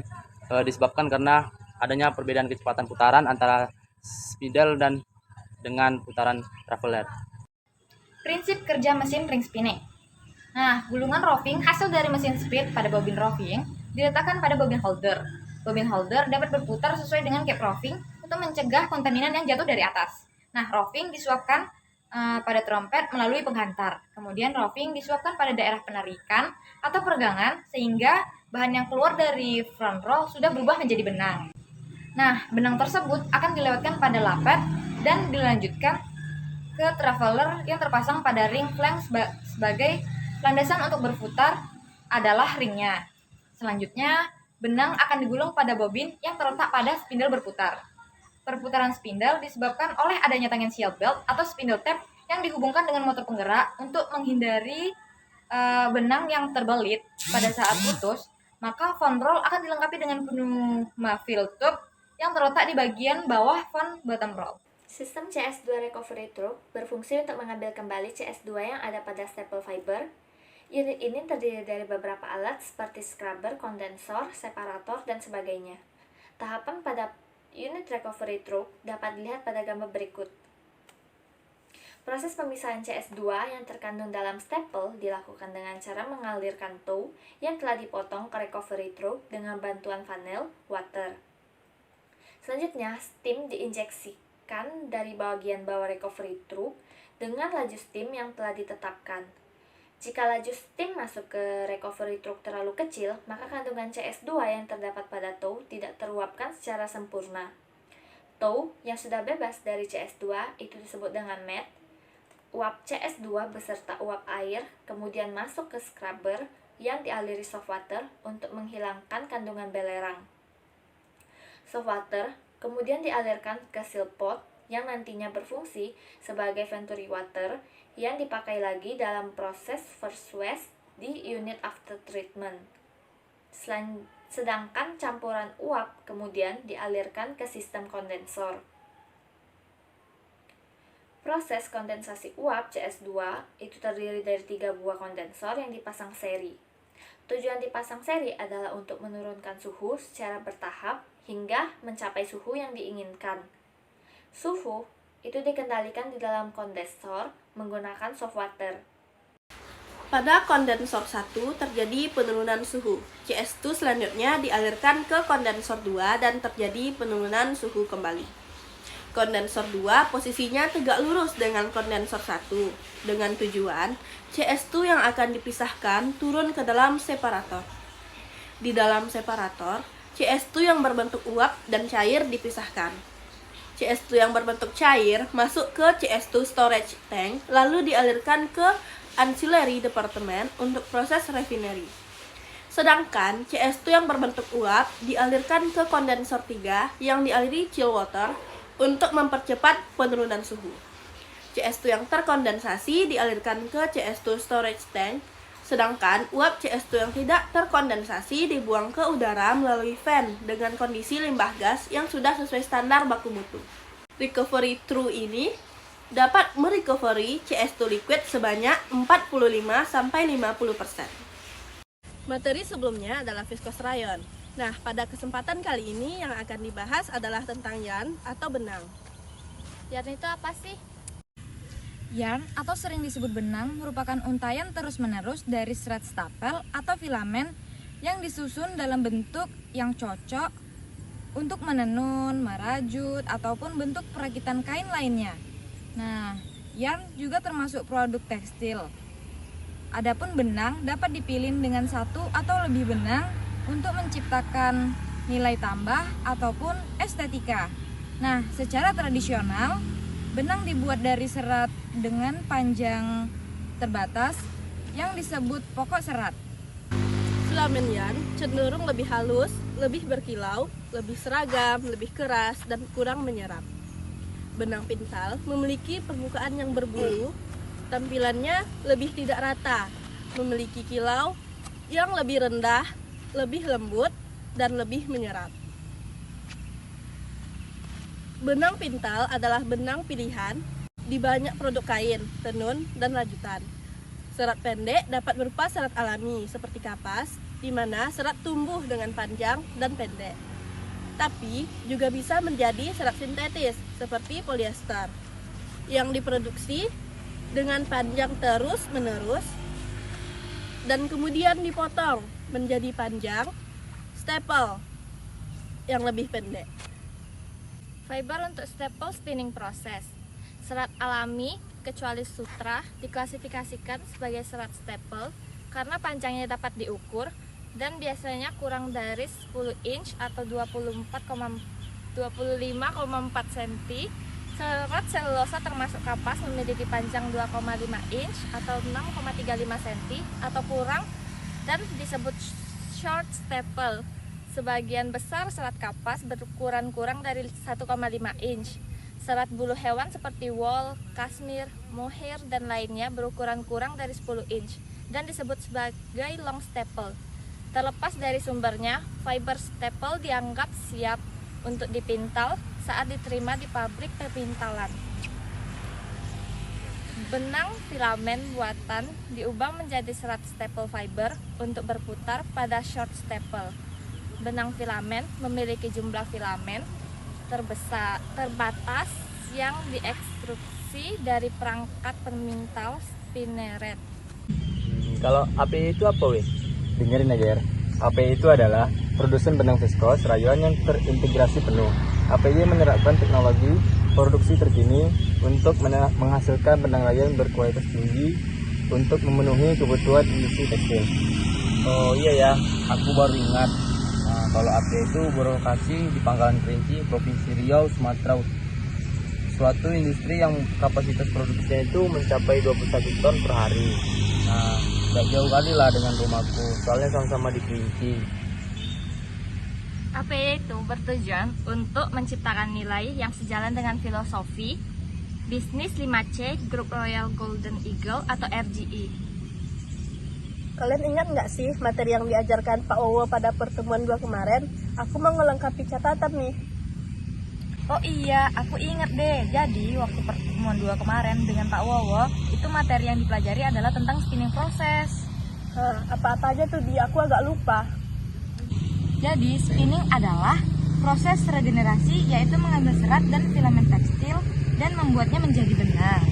disebabkan karena adanya perbedaan kecepatan putaran antara spindle dan dengan putaran traveler. Prinsip kerja mesin ring spinning. Nah, gulungan roving hasil dari mesin speed pada bobin roving diletakkan pada bobin holder. Bobin holder dapat berputar sesuai dengan cap roving untuk mencegah kontaminan yang jatuh dari atas. Nah, roving disuapkan pada trompet melalui penghantar. Kemudian roving disuapkan pada daerah penarikan atau peregangan sehingga bahan yang keluar dari front roll sudah berubah menjadi benang. Nah, benang tersebut akan dilewatkan pada lapet dan dilanjutkan ke traveler yang terpasang pada ring flank sebagai landasan untuk berputar adalah ringnya. Selanjutnya, benang akan digulung pada bobin yang terletak pada spindle berputar. Perputaran spindle disebabkan oleh adanya tangan seal belt atau spindle tap yang dihubungkan dengan motor penggerak untuk menghindari benang yang terbelit pada saat putus. Maka fun roll akan dilengkapi dengan pneuma fill tube yang terletak di bagian bawah fun bottom roll. Sistem CS2 recovery tube berfungsi untuk mengambil kembali CS2 yang ada pada staple fiber. Unit ini terdiri dari beberapa alat seperti scrubber, kondensor, separator, dan sebagainya. Tahapan pada unit recovery tube dapat dilihat pada gambar berikut. Proses pemisahan CS2 yang terkandung dalam staple dilakukan dengan cara mengalirkan tow yang telah dipotong ke recovery truk dengan bantuan funnel water. Selanjutnya, steam diinjeksikan dari bagian bawah recovery truk dengan laju steam yang telah ditetapkan. Jika laju steam masuk ke recovery truk terlalu kecil, maka kandungan CS2 yang terdapat pada tow tidak teruapkan secara sempurna. Tow yang sudah bebas dari CS2 itu disebut dengan matte. Uap CS2 beserta uap air kemudian masuk ke scrubber yang dialiri soft water untuk menghilangkan kandungan belerang. Soft water kemudian dialirkan ke seal pot yang nantinya berfungsi sebagai venturi water yang dipakai lagi dalam proses first wash di unit after treatment. Sedangkan campuran uap kemudian dialirkan ke sistem kondensor. Proses kondensasi uap CS2 itu terdiri dari 3 buah kondensor yang dipasang seri. Tujuan dipasang seri adalah untuk menurunkan suhu secara bertahap hingga mencapai suhu yang diinginkan. Suhu itu dikendalikan di dalam kondensor menggunakan soft water. Pada kondensor 1 terjadi penurunan suhu. CS2 selanjutnya dialirkan ke kondensor 2 dan terjadi penurunan suhu kembali. Kondensor 2 posisinya tegak lurus dengan kondensor 1 dengan tujuan CS2 yang akan dipisahkan turun ke dalam separator. Di dalam separator, CS2 yang berbentuk uap dan cair dipisahkan. CS2 yang berbentuk cair masuk ke CS2 storage tank lalu dialirkan ke ancillary department untuk proses refinery. Sedangkan CS2 yang berbentuk uap dialirkan ke kondensor 3 yang dialiri chill water untuk mempercepat penurunan suhu. CS2 yang terkondensasi dialirkan ke CS2 storage tank, sedangkan uap CS2 yang tidak terkondensasi dibuang ke udara melalui fan dengan kondisi limbah gas yang sudah sesuai standar baku mutu. Recovery true ini dapat merecovery CS2 liquid sebanyak 45-50%. Materi sebelumnya adalah viscose rayon. Nah, pada kesempatan kali ini yang akan dibahas adalah tentang yarn atau benang. Yarn itu apa sih? Yarn atau sering disebut benang merupakan untaian terus-menerus dari serat stapel atau filamen yang disusun dalam bentuk yang cocok untuk menenun, merajut, ataupun bentuk perakitan kain lainnya. Nah, yarn juga termasuk produk tekstil. Adapun benang dapat dipilih dengan satu atau lebih benang untuk menciptakan nilai tambah ataupun estetika. Nah, secara tradisional, benang dibuat dari serat dengan panjang terbatas yang disebut pokok serat. Filamen yarn cenderung lebih halus, lebih berkilau, lebih seragam, lebih keras, dan kurang menyerap. Benang pintal memiliki permukaan yang berbulu, tampilannya lebih tidak rata, memiliki kilau yang lebih rendah, lebih lembut, dan lebih menyerap. Benang pintal adalah benang pilihan di banyak produk kain, tenun, dan rajutan. Serat pendek dapat berupa serat alami seperti kapas, di mana serat tumbuh dengan panjang dan pendek. Tapi juga bisa menjadi serat sintetis seperti polyester yang diproduksi dengan panjang terus-menerus dan kemudian dipotong menjadi panjang staple yang lebih pendek. Fiber untuk staple spinning process. Serat alami kecuali sutra diklasifikasikan sebagai serat staple karena panjangnya dapat diukur dan biasanya kurang dari 10 inch atau 25,4 cm. Serat selulosa termasuk kapas memiliki panjang 2,5 inch atau 6,35 cm atau kurang dan disebut short staple. Sebagian besar serat kapas berukuran kurang dari 1,5 inch. Serat bulu hewan seperti wool, kashmir, mohair, dan lainnya berukuran kurang dari 10 inch dan disebut sebagai long staple. Terlepas dari sumbernya, fiber staple dianggap siap untuk dipintal saat diterima di pabrik perpintalan. Benang filamen buatan diubah menjadi serat staple fiber untuk berputar pada short staple. Benang filamen memiliki jumlah filamen terbatas yang diekstruksi fungsi dari perangkat pemintal spinneret. Kalau API itu apa weh? Dengerin aja ya. API itu adalah produsen benang viskos rayuan yang terintegrasi penuh. API menerapkan teknologi produksi terkini untuk menghasilkan benang rayuan berkualitas tinggi untuk memenuhi kebutuhan industri tekstil. Oh iya ya, aku baru ingat. Nah, kalau API itu berlokasi di Pangkalan Kerinci, Provinsi Riau, Sumatera. Suatu industri yang kapasitas produksinya itu mencapai 21 ton per hari. Nah, gak jauh kali lah dengan rumahku, soalnya sama-sama di Kerinci. API itu bertujuan untuk menciptakan nilai yang sejalan dengan filosofi bisnis 5C Grup Royal Golden Eagle atau RGE. Kalian ingat nggak sih materi yang diajarkan Pak Wowo pada pertemuan 2 kemarin? Aku mau melengkapi catatan nih. Oh iya, aku inget deh. Jadi waktu pertemuan 2 kemarin dengan Pak Wowo, itu materi yang dipelajari adalah tentang spinning proses. Apa-apa aja tuh aku agak lupa. Jadi spinning adalah proses regenerasi, yaitu mengambil serat dan filamen tekstil dan membuatnya menjadi benang.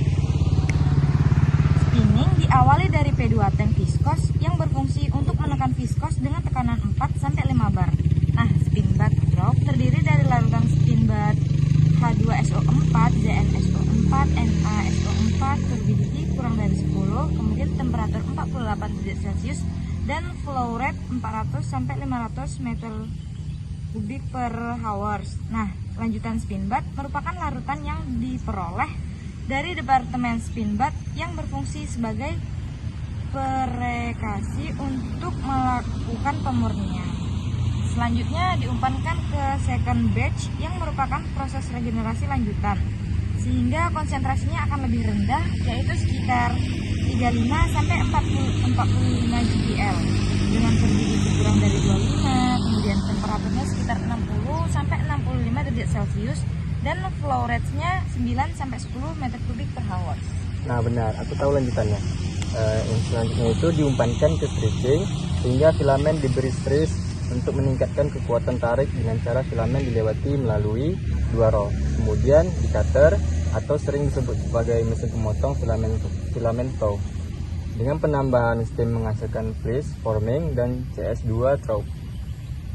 Spinning diawali dari P2 tank viskos yang berfungsi untuk menekan viskos dengan tekanan 4-5 bar. Nah, spin bath drop terdiri dari larutan spin bath H2SO4, ZnSO4, NaSO4, turbidity kurang dari 10, kemudian temperatur 48 derajat Celcius dan flow rate 400-500 meter kubik per hours. Nah, lanjutan spin bath merupakan larutan yang diperoleh dari Departemen Spin bath yang berfungsi sebagai perekasi untuk melakukan pemurnian. Selanjutnya diumpankan ke second batch yang merupakan proses regenerasi lanjutan, sehingga konsentrasinya akan lebih rendah, yaitu sekitar 35-45 GPL dengan turbidity kurang dari 25, kemudian temperaturnya sekitar 60-65 derajat Celcius dan flow rate-nya 9-10 meter kubik per hour. Nah benar, aku tahu lanjutannya. Yang selanjutnya itu diumpankan ke stretching sehingga filamen diberi stretch untuk meningkatkan kekuatan tarik dengan cara filamen dilewati melalui 2 row. Kemudian di cutter atau sering disebut sebagai mesin pemotong filamen tow. Dengan penambahan steam menghasilkan fleece forming dan CS2 throw.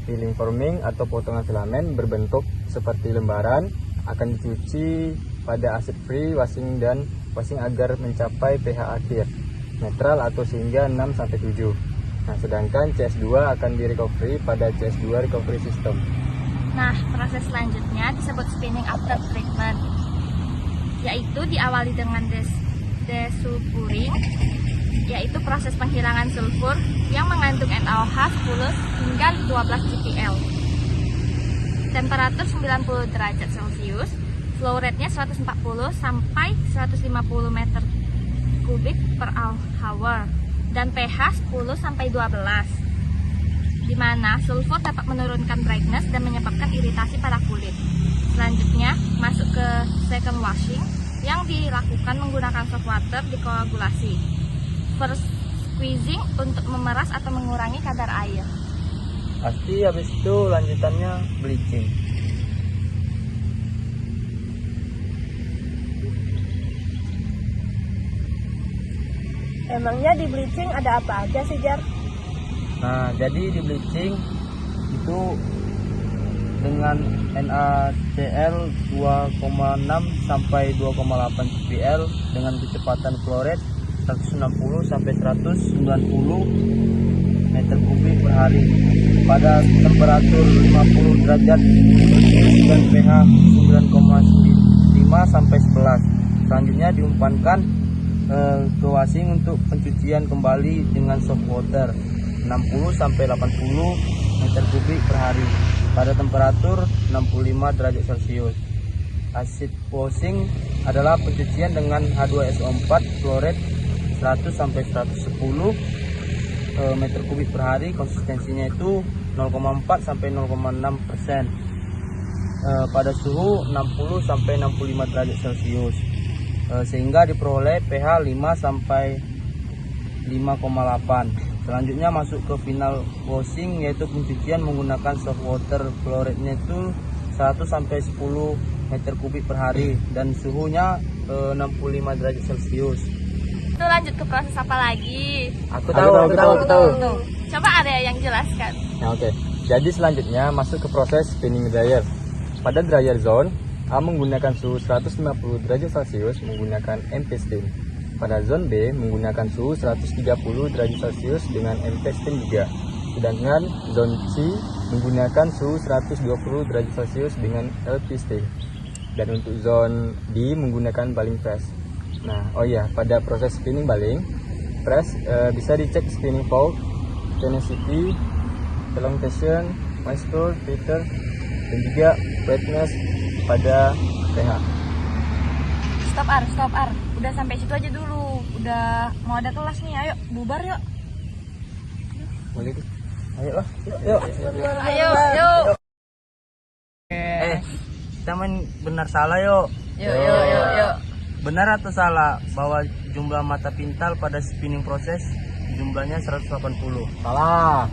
Filling forming atau potongan filamen berbentuk seperti lembaran akan dicuci pada acid free washing dan washing agar mencapai pH akhir netral atau sehingga 6-7. Nah, sedangkan CS2 akan di-recovery pada CS2 recovery system. Nah, proses selanjutnya disebut spinning after treatment, yaitu diawali dengan desulfuring, yaitu proses penghilangan sulfur yang mengandung NaOH 10 hingga 12 GPL. Temperatur 90 derajat Celcius, flow rate-nya 140 sampai 150 meter kubik per hour dan pH 10 sampai 12, di mana sulfur dapat menurunkan brightness dan menyebabkan iritasi pada kulit. Selanjutnya masuk ke second washing yang dilakukan menggunakan soft water dikoagulasi. First squeezing untuk memeras atau mengurangi kadar air. Pasti habis itu lanjutannya bleaching. Emangnya di bleaching ada apa aja sih, Jar? Nah, jadi di bleaching itu dengan NaCl 2,6 sampai 2,8 GPL dengan kecepatan flow rate 160 sampai 190 meter kubik per hari pada temperatur 50 derajat Celcius dan pH 9,5 sampai 11. Selanjutnya diumpankan ke washing untuk pencucian kembali dengan soft water 60 sampai 80 meter kubik per hari pada temperatur 65 derajat Celcius. Acid washing adalah pencucian dengan H2SO4 flow rate 100 sampai 110 meter kubik per hari, konsistensinya itu 0,4 sampai 0,6% pada suhu 60 sampai 65 derajat Celcius. Sehingga diperoleh pH 5 sampai 5,8. Selanjutnya masuk ke final washing, yaitu pencucian menggunakan soft water, flow rate-nya itu 100 sampai 10 meter kubik per hari dan suhunya 65 derajat Celcius. Itu lanjut ke proses apa lagi? Aku tahu. Coba ada yang jelaskan. Nah, oke. Jadi selanjutnya masuk ke proses spinning dryer. Pada dryer zone, A menggunakan suhu 150 derajat Celcius menggunakan MP steam. Pada zone B menggunakan suhu 130 derajat Celcius dengan MP steam juga. Sedangkan zone C menggunakan suhu 120 derajat Celcius dengan LP steam. Dan untuk zone D menggunakan baling press. Nah, pada proses spinning baling press bisa dicek spinning force, tenacity, elongation, moisture, filter, dan juga wetness pada pH. Stop Ar. Udah sampai situ aja dulu. Udah mau ada kelas nih, ayo bubar yuk. Boleh deh. Ayo lah. Yuk. Ayo. Kita main benar salah yuk. Yuk. Benar atau salah bahwa jumlah mata pintal pada spinning proses jumlahnya 180? Salah.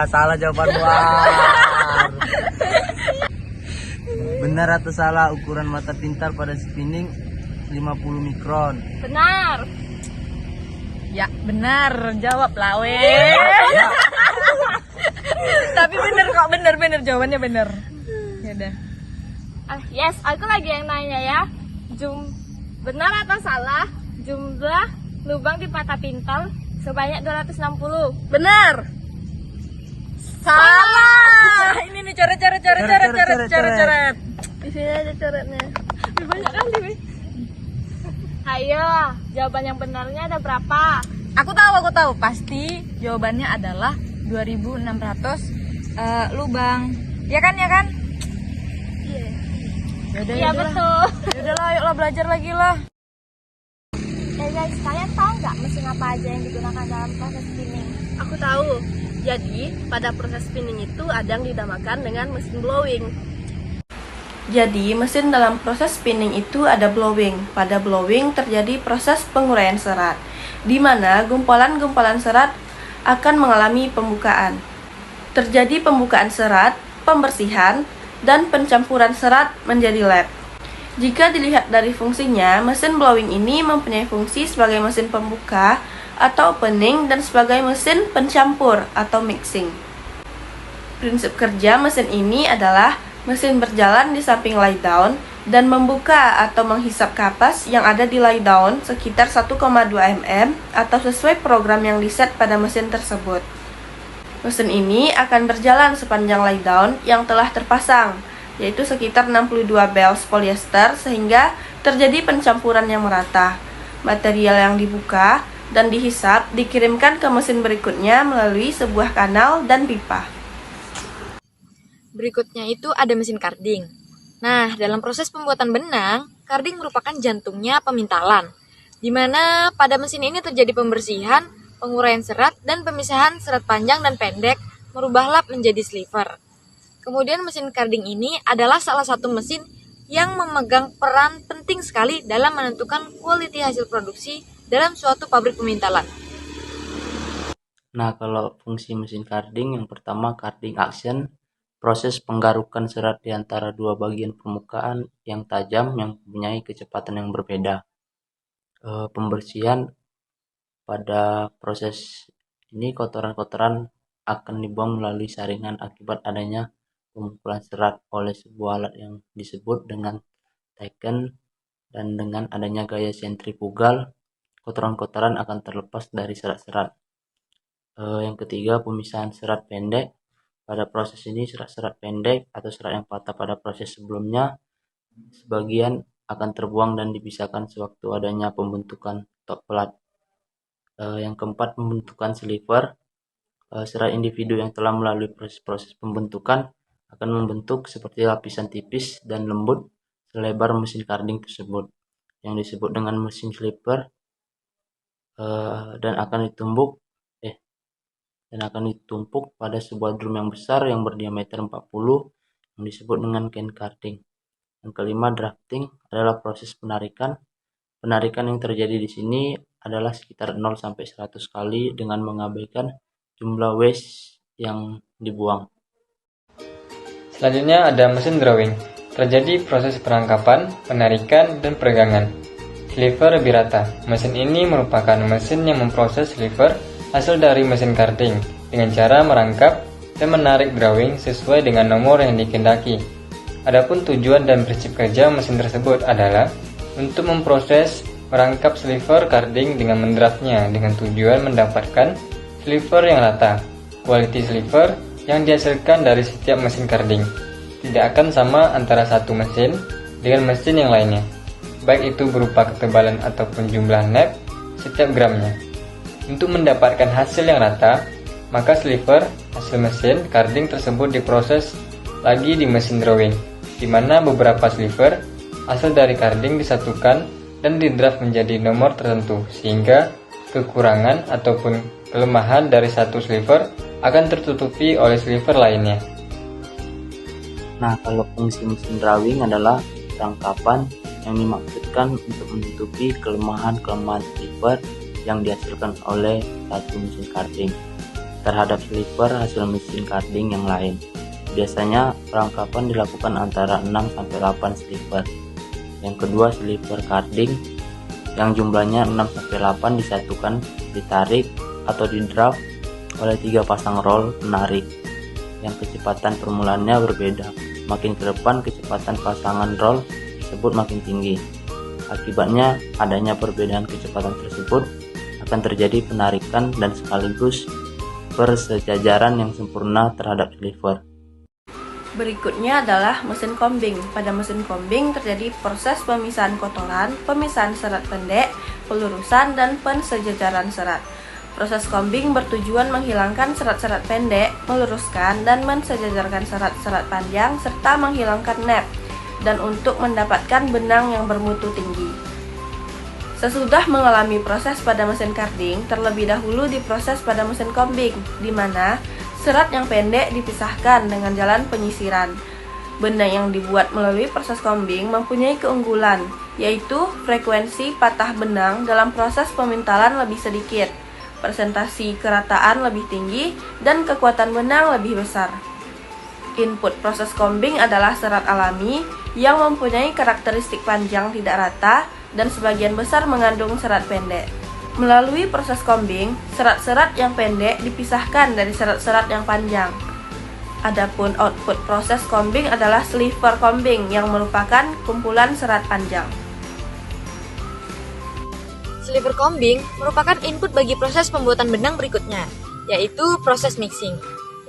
Salah jawaban luar. Benar atau salah ukuran mata pintal pada spinning 50 mikron? Benar. Ya, benar. Jawab lah, Tapi bener kok, bener. Jawabannya bener. Ya udah. Yes, aku lagi yang nanya ya. Benar atau salah jumlah lubang di mata pintal sebanyak 260? Benar. Salah. Ini nih coret. Di sini ada coretnya. Lebih banyak kali, Wei. Ayo, jawaban yang benarnya ada berapa? Aku tahu. Pasti jawabannya adalah 2.600 lubang. Ya kan? Iya betul. Yaudahlah, ayolah belajar lagi lah. Guys, kalian tahu nggak mesin apa aja yang digunakan dalam proses spinning? Aku tahu. Jadi, pada proses spinning itu ada yang dinamakan dengan mesin blowing. Jadi, mesin dalam proses spinning itu ada blowing. Pada blowing terjadi proses penguraian serat, di mana gumpalan-gumpalan serat akan mengalami pembukaan. Terjadi pembukaan serat, pembersihan, dan pencampuran serat menjadi led. Jika dilihat dari fungsinya, mesin blowing ini mempunyai fungsi sebagai mesin pembuka atau opening dan sebagai mesin pencampur atau mixing. Prinsip kerja mesin ini adalah mesin berjalan di samping lay down dan membuka atau menghisap kapas yang ada di lay down sekitar 1,2 mm atau sesuai program yang diset pada mesin tersebut. Mesin ini akan berjalan sepanjang lay down yang telah terpasang, yaitu sekitar 62 bales polyester sehingga terjadi pencampuran yang merata. Material yang dibuka dan dihisap dikirimkan ke mesin berikutnya melalui sebuah kanal dan pipa. Berikutnya itu ada mesin carding. Nah, dalam proses pembuatan benang, carding merupakan jantungnya pemintalan, di mana pada mesin ini terjadi pembersihan, penguraian serat, dan pemisahan serat panjang dan pendek merubah lap menjadi sliver. Kemudian mesin carding ini adalah salah satu mesin yang memegang peran penting sekali dalam menentukan quality hasil produksi dalam suatu pabrik pemintalan. Nah, kalau fungsi mesin carding yang pertama carding action, proses penggarukan serat di antara dua bagian permukaan yang tajam yang mempunyai kecepatan yang berbeda. Pembersihan, pada proses ini kotoran-kotoran akan dibuang melalui saringan akibat adanya pengumpulan serat oleh sebuah alat yang disebut dengan Teken, dan dengan adanya gaya sentrifugal, kotoran-kotoran akan terlepas dari serat-serat. Yang ketiga, pemisahan serat pendek. Pada proses ini serat-serat pendek atau serat yang patah pada proses sebelumnya sebagian akan terbuang dan dipisahkan sewaktu adanya pembentukan top plate. Yang keempat, pembentukan sliver. Serat individu yang telah melalui proses pembentukan akan membentuk seperti lapisan tipis dan lembut selebar mesin carding tersebut, yang disebut dengan mesin sliver, dan akan ditumpuk pada sebuah drum yang besar yang berdiameter 40 yang disebut dengan can carding. Yang kelima, drafting adalah proses penarikan. Penarikan yang terjadi di sini adalah sekitar 0 sampai 100 kali dengan mengabaikan jumlah waste yang dibuang. Selanjutnya ada mesin drawing. terjadi proses perangkapan, penarikan, dan peregangan. Sliver lebih rata. Mesin ini merupakan mesin yang memproses sliver hasil dari mesin carding dengan cara merangkap dan menarik drawing sesuai dengan nomor yang dikehendaki. Adapun tujuan dan prinsip kerja mesin tersebut adalah untuk memproses merangkap sliver carding dengan mendraftnya dengan tujuan mendapatkan sliver yang rata. Quality sliver yang dihasilkan dari setiap mesin carding tidak akan sama antara satu mesin dengan mesin yang lainnya, baik itu berupa ketebalan ataupun jumlah nap setiap gramnya. Untuk mendapatkan hasil yang rata, maka sliver hasil mesin carding tersebut diproses lagi di mesin drawing, di mana beberapa sliver hasil dari carding disatukan dan didraft menjadi nomor tertentu, sehingga kekurangan ataupun kelemahan dari satu sliver akan tertutupi oleh sliver lainnya. Nah, kalau fungsi mesin drawing adalah perangkapan yang dimaksudkan untuk menutupi kelemahan-kelemahan sliver yang dihasilkan oleh satu mesin carding terhadap sliver hasil mesin carding yang lain. Biasanya perangkapan dilakukan antara 6-8 sliver. Yang kedua, sliver carding yang jumlahnya 6-8 disatukan, ditarik atau didraft oleh 3 pasang roll penarik yang kecepatan permulaannya berbeda. Makin ke depan kecepatan pasangan roll tersebut makin tinggi. Akibatnya adanya perbedaan kecepatan tersebut akan terjadi penarikan dan sekaligus persejajaran yang sempurna terhadap sliver. Berikutnya adalah mesin combing. Pada mesin combing terjadi proses pemisahan kotoran, pemisahan serat pendek, pelurusan, dan pensejajaran serat. Proses combing bertujuan menghilangkan serat-serat pendek, meluruskan dan mensejajarkan serat-serat panjang, serta menghilangkan nap, dan untuk mendapatkan benang yang bermutu tinggi. Sesudah mengalami proses pada mesin carding, terlebih dahulu diproses pada mesin combing, di mana serat yang pendek dipisahkan dengan jalan penyisiran. Benang yang dibuat melalui proses combing mempunyai keunggulan, yaitu frekuensi patah benang dalam proses pemintalan lebih sedikit, presentasi kerataan lebih tinggi, dan kekuatan benang lebih besar. Input proses combing adalah serat alami yang mempunyai karakteristik panjang tidak rata dan sebagian besar mengandung serat pendek. Melalui proses combing, serat-serat yang pendek dipisahkan dari serat-serat yang panjang. Adapun output proses combing adalah sliver combing yang merupakan kumpulan serat panjang. Sliver combing merupakan input bagi proses pembuatan benang berikutnya, yaitu proses mixing.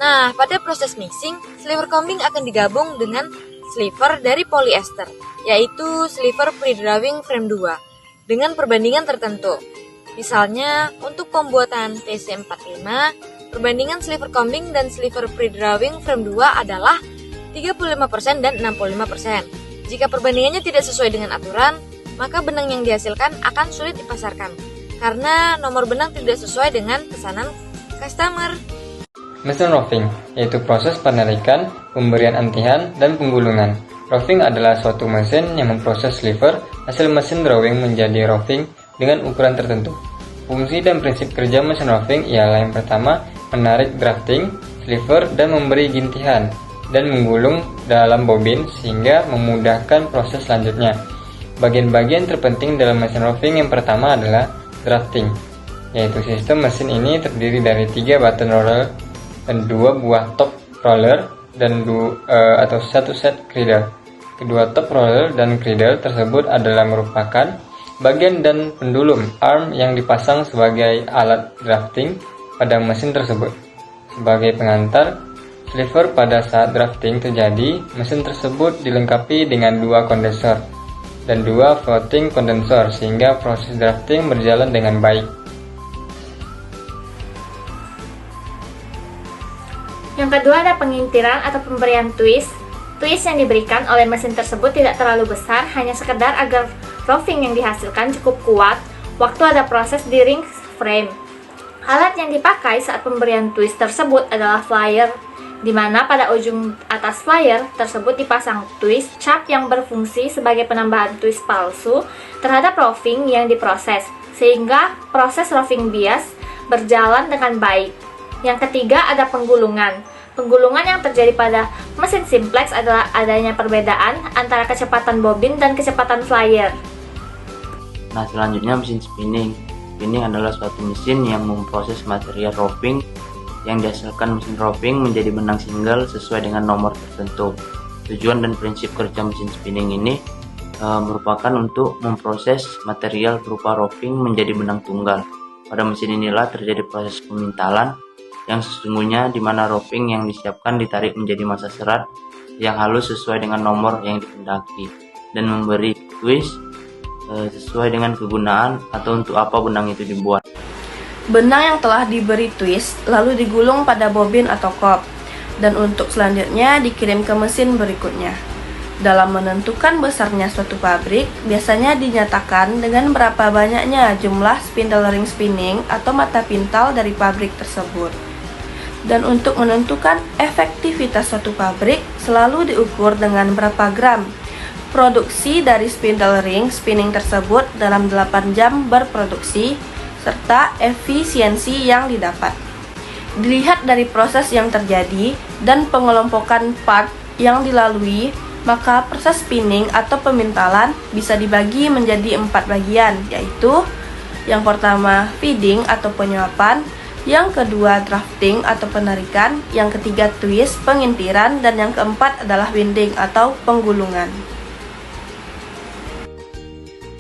Nah, pada proses mixing, sliver combing akan digabung dengan sliver dari polyester, yaitu sliver pre-drawing frame 2, dengan perbandingan tertentu. Misalnya, untuk pembuatan TC45, perbandingan sliver combing dan sliver pre-drawing frame 2 adalah 35% dan 65%. Jika perbandingannya tidak sesuai dengan aturan, maka benang yang dihasilkan akan sulit dipasarkan karena nomor benang tidak sesuai dengan pesanan customer. Mesin roughing, yaitu proses penarikan, pemberian antihan, dan penggulungan. Roughing adalah suatu mesin yang memproses sliver hasil mesin drawing menjadi roughing dengan ukuran tertentu. Fungsi dan prinsip kerja mesin roughing ialah yang pertama, menarik drafting sliver dan memberi gintihan, dan menggulung dalam bobin sehingga memudahkan proses selanjutnya. Bagian-bagian terpenting dalam mesin roughing yang pertama adalah drafting, yaitu sistem mesin ini terdiri dari 3 button roller dan 2 buah top roller dan atau satu set cradle. Kedua top roller dan cradle tersebut adalah merupakan bagian dan pendulum arm yang dipasang sebagai alat drafting pada mesin tersebut. Sebagai pengantar sliver pada saat drafting terjadi, mesin tersebut dilengkapi dengan 2 kondensor dan 2 floating kondensor sehingga proses drafting berjalan dengan baik. Yang kedua ada pengintiran atau pemberian twist. Twist yang diberikan oleh mesin tersebut tidak terlalu besar, hanya sekedar agar roughing yang dihasilkan cukup kuat waktu ada proses di ring frame. Alat yang dipakai saat pemberian twist tersebut adalah flyer, di mana pada ujung atas flyer tersebut dipasang twist cap yang berfungsi sebagai penambahan twist palsu terhadap roughing yang diproses, sehingga proses roughing bias berjalan dengan baik. Yang ketiga ada penggulungan. Penggulungan yang terjadi pada mesin simplex adalah adanya perbedaan antara kecepatan bobin dan kecepatan flyer. Nah, selanjutnya mesin spinning. Spinning adalah suatu mesin yang memproses material roping yang dihasilkan mesin roping menjadi benang single sesuai dengan nomor tertentu. Tujuan dan prinsip kerja mesin spinning ini merupakan untuk memproses material berupa roping menjadi benang tunggal. Pada mesin inilah terjadi proses pemintalan yang sesungguhnya di mana roping yang disiapkan ditarik menjadi massa serat yang halus sesuai dengan nomor yang dikehendaki dan memberi twist sesuai dengan kegunaan atau untuk apa benang itu dibuat. Benang yang telah diberi twist lalu digulung pada bobin atau kop dan untuk selanjutnya dikirim ke mesin berikutnya. Dalam menentukan besarnya suatu pabrik, biasanya dinyatakan dengan berapa banyaknya jumlah spindle ring spinning atau mata pintal dari pabrik tersebut. Dan untuk menentukan efektivitas suatu pabrik selalu diukur dengan berapa gram produksi dari spindle ring spinning tersebut dalam 8 jam berproduksi serta efisiensi yang didapat. Dilihat dari proses yang terjadi dan pengelompokan part yang dilalui, maka proses spinning atau pemintalan bisa dibagi menjadi 4 bagian, yaitu yang pertama feeding atau penyuapan, yang kedua drafting atau penarikan, yang ketiga twist, pengintiran, dan yang keempat adalah winding atau penggulungan.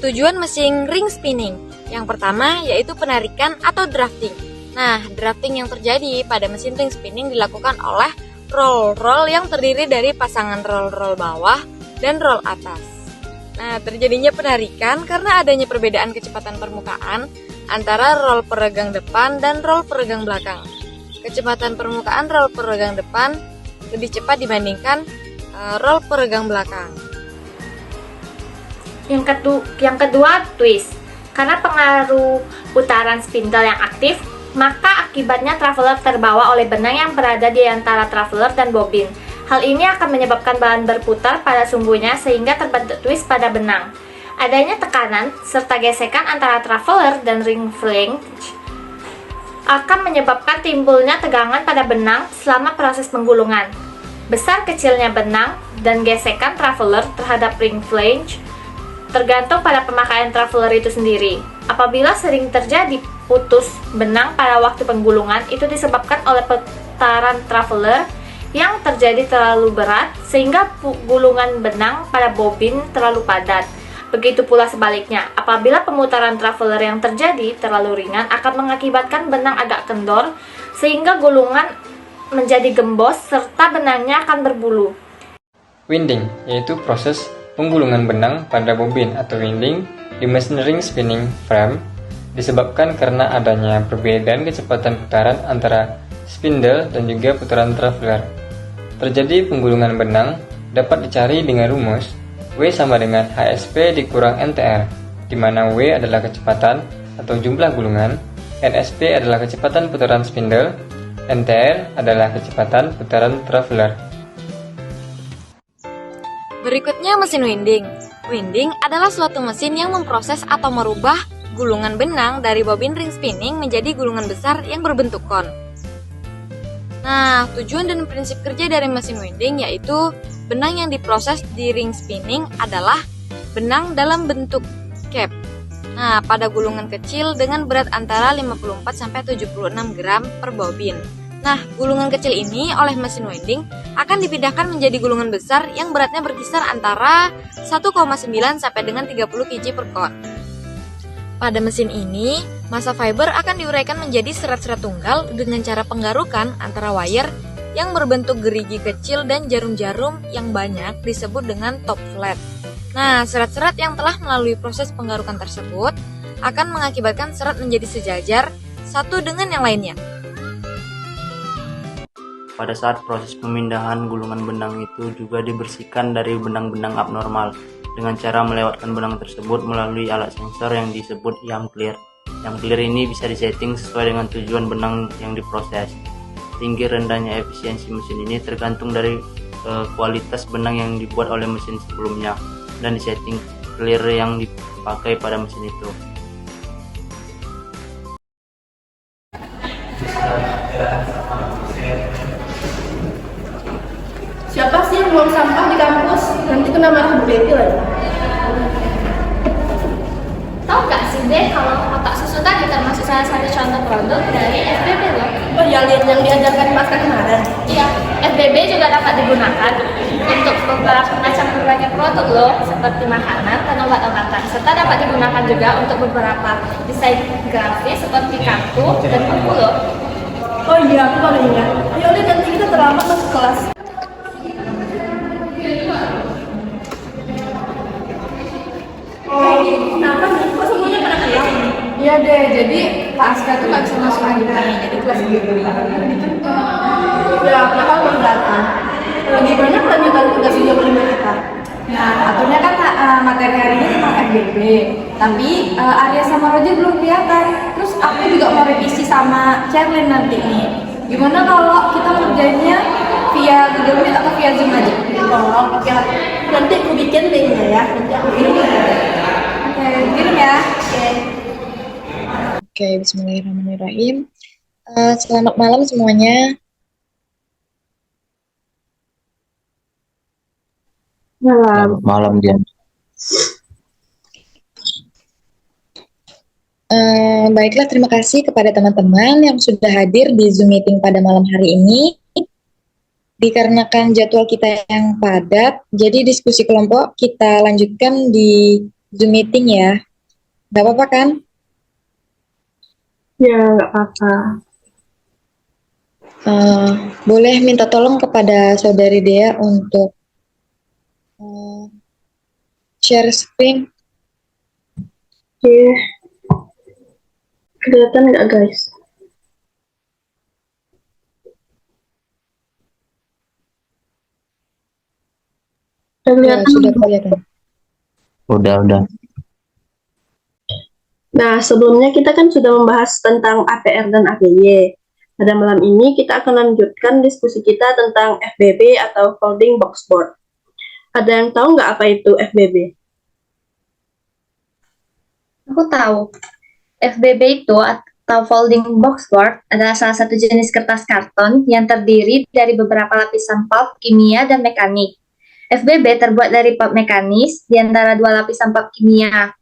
Tujuan mesin ring spinning. Yang pertama yaitu penarikan atau drafting. Nah, drafting yang terjadi pada mesin ring spinning dilakukan oleh roll-roll yang terdiri dari pasangan roll-roll bawah dan roll atas. Nah, terjadinya penarikan karena adanya perbedaan kecepatan permukaan antara roll peregang depan dan roll peregang belakang. Kecepatan permukaan roll peregang depan lebih cepat dibandingkan roll peregang belakang. Yang kedua, twist. Karena pengaruh putaran spindle yang aktif, maka akibatnya traveler terbawa oleh benang yang berada di antara traveler dan bobin. Hal ini akan menyebabkan bahan berputar pada sumbunya sehingga terbentuk twist pada benang. Adanya tekanan serta gesekan antara traveler dan ring flange akan menyebabkan timbulnya tegangan pada benang selama proses penggulungan. Besar kecilnya benang dan gesekan traveler terhadap ring flange tergantung pada pemakaian traveler itu sendiri. Apabila sering terjadi putus benang pada waktu penggulungan, itu disebabkan oleh putaran traveler yang terjadi terlalu berat sehingga gulungan benang pada bobin terlalu padat. Begitu pula sebaliknya, apabila pemutaran traveler yang terjadi terlalu ringan akan mengakibatkan benang agak kendor sehingga gulungan menjadi gembos serta benangnya akan berbulu. Winding yaitu proses penggulungan benang pada bobin atau winding di mesin ring spinning frame disebabkan karena adanya perbedaan kecepatan putaran antara spindle dan juga putaran traveler. Terjadi penggulungan benang dapat dicari dengan rumus W sama dengan HSP dikurang NTR, di mana W adalah kecepatan atau jumlah gulungan, NSP adalah kecepatan putaran spindle, NTR adalah kecepatan putaran traveler. Berikutnya mesin winding. Winding adalah suatu mesin yang memproses atau merubah gulungan benang dari bobin ring spinning menjadi gulungan besar yang berbentuk kon. Nah, tujuan dan prinsip kerja dari mesin winding yaitu benang yang diproses di ring spinning adalah benang dalam bentuk cap. Nah, pada gulungan kecil dengan berat antara 54-76 gram per bobin. Nah, gulungan kecil ini oleh mesin winding akan dipindahkan menjadi gulungan besar yang beratnya berkisar antara 1,9 sampai dengan 30 kg per kon. Pada mesin ini, massa fiber akan diuraikan menjadi serat-serat tunggal dengan cara penggarukan antara wire yang berbentuk gerigi kecil dan jarum-jarum yang banyak disebut dengan top flat. Nah, serat-serat yang telah melalui proses penggarukan tersebut akan mengakibatkan serat menjadi sejajar satu dengan yang lainnya. Pada saat proses pemindahan gulungan benang itu juga dibersihkan dari benang-benang abnormal dengan cara melewatkan benang tersebut melalui alat sensor yang disebut YAM clear. YAM clear ini bisa disetting sesuai dengan tujuan benang yang diproses. Tinggi rendahnya efisiensi mesin ini tergantung dari kualitas benang yang dibuat oleh mesin sebelumnya dan disetting clear yang dipakai pada mesin itu. sering buang sampah di kampus, nanti kena marah Bu Betty lagi. Tahu nggak sih deh kalau kotak susu tadi termasuk salah satu contoh produk dari FBB loh. Oh ya, lihat yang diajarkan Mas kemarin. Iya, FBB juga dapat digunakan untuk beberapa macam berbagai produk loh, seperti makanan dan obat-obatan, serta dapat digunakan juga untuk beberapa desain grafis seperti kartu dan buku loh. Oh iya, aku baru ingat. Ayo deh, nanti kita terlambat masuk kelas. Kenapa nih? Kok semuanya pada kelas? Iya deh, jadi Pak Aska tuh nggak bisa masuk lagi nih, jadi kelas gitu. Ya, kenapa belum datang? Gimana kelanjutan tugas 35 kita? Nah, aturnya kan materi hari ini tentang FBB, tapi Arya sama Roger belum kelihatan. Terus aku juga mau revisi sama Sherlyn nanti nih. Gimana kalau kita ngerjainnya via Google Meet atau via Zoom aja? Oh, oke. Nanti aku bikin linknya ya. Nanti aku kirim. Oke, kirim ya. Oke. Oke, bismillahirrahmanirrahim. Selamat malam semuanya. Selamat malam Dian. Baiklah, terima kasih kepada teman-teman yang sudah hadir di Zoom meeting pada malam hari ini. Dikarenakan jadwal kita yang padat, jadi diskusi kelompok kita lanjutkan di Zoom meeting ya. Gak apa-apa kan? Ya, nggak apa-apa. Boleh minta tolong kepada Saudari Dea untuk share screen. Oke. Kelihatan nggak, guys? Ya, Kelihatan. sudah kelihatan. Udah. Nah, sebelumnya kita kan sudah membahas tentang APR dan APY. Pada malam ini kita akan lanjutkan diskusi kita tentang FBB atau Folding Box Board. Ada yang tahu nggak apa itu FBB? Aku tahu. FBB itu atau folding box board adalah salah satu jenis kertas karton yang terdiri dari beberapa lapisan pulp kimia dan mekanik. FBB terbuat dari pulp mekanis di antara dua lapisan pulp kimia.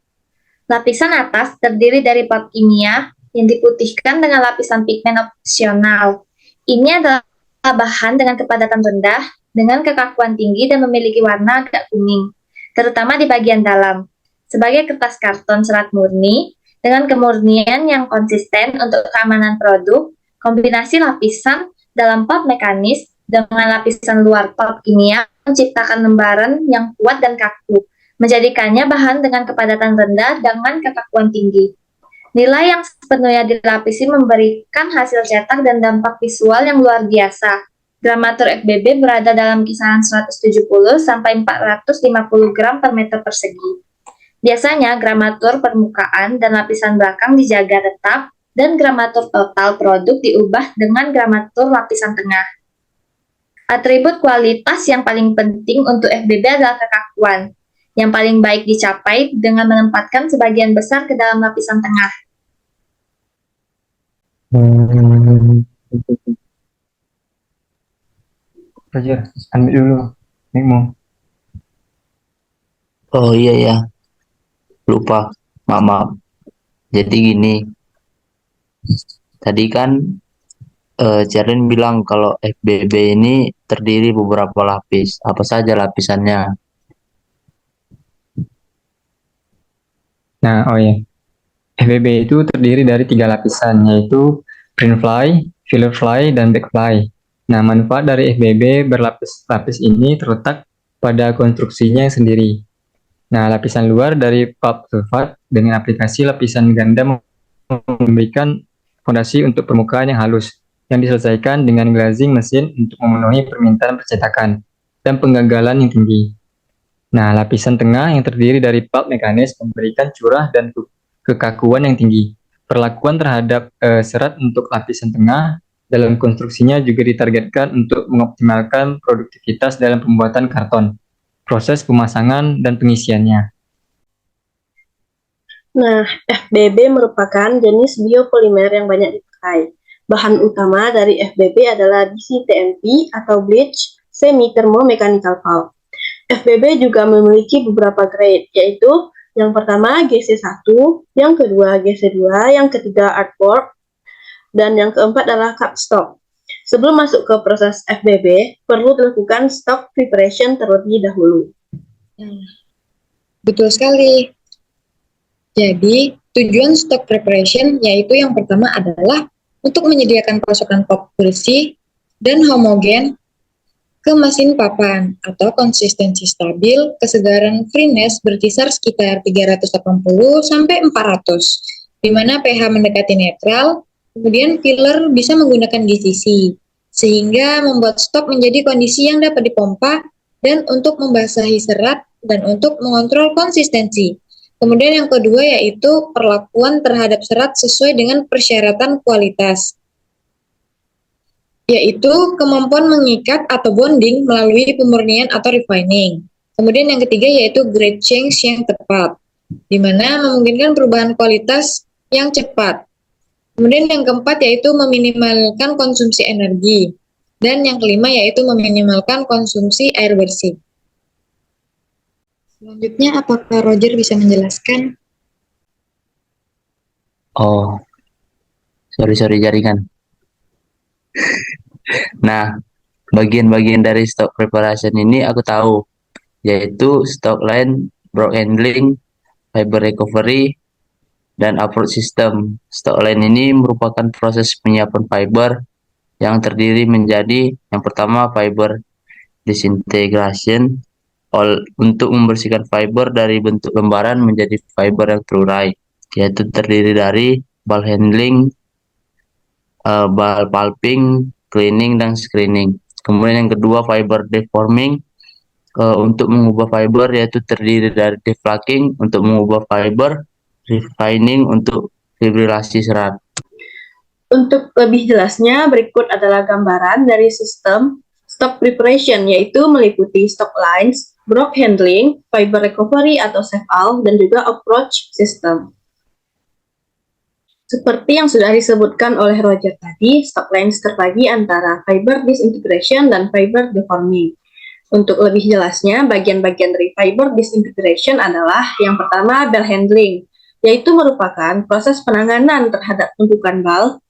Lapisan atas terdiri dari pulp kimia yang diputihkan dengan lapisan pigmen opsional. Ini adalah bahan dengan kepadatan rendah, dengan kekakuan tinggi dan memiliki warna agak kuning, terutama di bagian dalam. Sebagai kertas karton serat murni, dengan kemurnian yang konsisten untuk keamanan produk, kombinasi lapisan dalam pulp mekanis dengan lapisan luar pulp kimia menciptakan lembaran yang kuat dan kaku, menjadikannya bahan dengan kepadatan rendah dengan kekakuan tinggi. Nilai yang sepenuhnya dilapisi memberikan hasil cetak dan dampak visual yang luar biasa. Gramatur FBB berada dalam kisaran 170 sampai 450 gram per meter persegi. Biasanya gramatur permukaan dan lapisan belakang dijaga tetap dan gramatur total produk diubah dengan gramatur lapisan tengah. Atribut kualitas yang paling penting untuk FBB adalah kekakuan, yang paling baik dicapai dengan menempatkan sebagian besar ke dalam lapisan tengah. Roger, ambil dulu mikmu. Oh iya ya. Lupa. Maaf. Jadi gini. Tadi kan Sherlyn bilang kalau FBB ini terdiri beberapa lapis. Apa saja lapisannya? Nah, oh ya. FBB itu terdiri dari 3 lapisan, yaitu print fly, filler fly, dan back fly. Nah, manfaat dari FBB berlapis-lapis ini terletak pada konstruksinya sendiri. Nah, lapisan luar dari pulp sulfat dengan aplikasi lapisan ganda memberikan fondasi untuk permukaan yang halus, yang diselesaikan dengan glazing mesin untuk memenuhi permintaan percetakan dan penggagalan yang tinggi. Nah, lapisan tengah yang terdiri dari pulp mekanis memberikan curah dan kekakuan yang tinggi. Perlakuan terhadap serat untuk lapisan tengah dalam konstruksinya juga ditargetkan untuk mengoptimalkan produktivitas dalam pembuatan karton, proses pemasangan, dan pengisiannya. Nah, FBB merupakan jenis biopolimer yang banyak dipakai. Bahan utama dari FBB adalah BCTMP atau bleach, semi-thermomechanical pulp. FBB juga memiliki beberapa grade, yaitu yang pertama GC1, yang kedua GC2, yang ketiga artboard, dan yang keempat adalah cupstock. Sebelum masuk ke proses FBB, perlu dilakukan stock preparation terlebih dahulu. Betul sekali. Jadi, tujuan stock preparation yaitu yang pertama adalah untuk menyediakan pasokan pulp bersih dan homogen ke mesin papan atau konsistensi stabil, kesegaran freeness berkisar sekitar 380 sampai 400, di mana pH mendekati netral, kemudian filler bisa menggunakan GCC, sehingga membuat stok menjadi kondisi yang dapat dipompa dan untuk membasahi serat dan untuk mengontrol konsistensi. Kemudian yang kedua yaitu perlakuan terhadap serat sesuai dengan persyaratan kualitas, yaitu kemampuan mengikat atau bonding melalui pemurnian atau refining. Kemudian yang ketiga yaitu grade change yang tepat, di mana memungkinkan perubahan kualitas yang cepat. Kemudian yang keempat yaitu meminimalkan konsumsi energi. Dan yang kelima yaitu meminimalkan konsumsi air bersih. Selanjutnya, apakah Roger bisa menjelaskan? Oh, sorry jaringan. Nah, bagian-bagian dari stock preparation ini aku tahu, yaitu stock line, block handling, fiber recovery, dan upload system. Stock line ini merupakan proses penyiapan fiber yang terdiri menjadi yang pertama fiber disintegration untuk membersihkan fiber dari bentuk lembaran menjadi fiber yang terurai, yaitu terdiri dari bulk handling, bulk pulping, cleaning, dan screening. Kemudian yang kedua fiber deforming untuk mengubah fiber, yaitu terdiri dari deflaking untuk mengubah fiber, refining untuk fibrilasi serat. Untuk lebih jelasnya, berikut adalah gambaran dari sistem stock preparation, yaitu meliputi stock lines, block handling, fiber recovery atau save-out, dan juga approach system. Seperti yang sudah disebutkan oleh Roger tadi, stock lines terbagi antara fiber disintegration dan fiber deforming. Untuk lebih jelasnya, bagian-bagian dari fiber disintegration adalah yang pertama ball handling, yaitu merupakan proses penanganan terhadap tumpukan bal,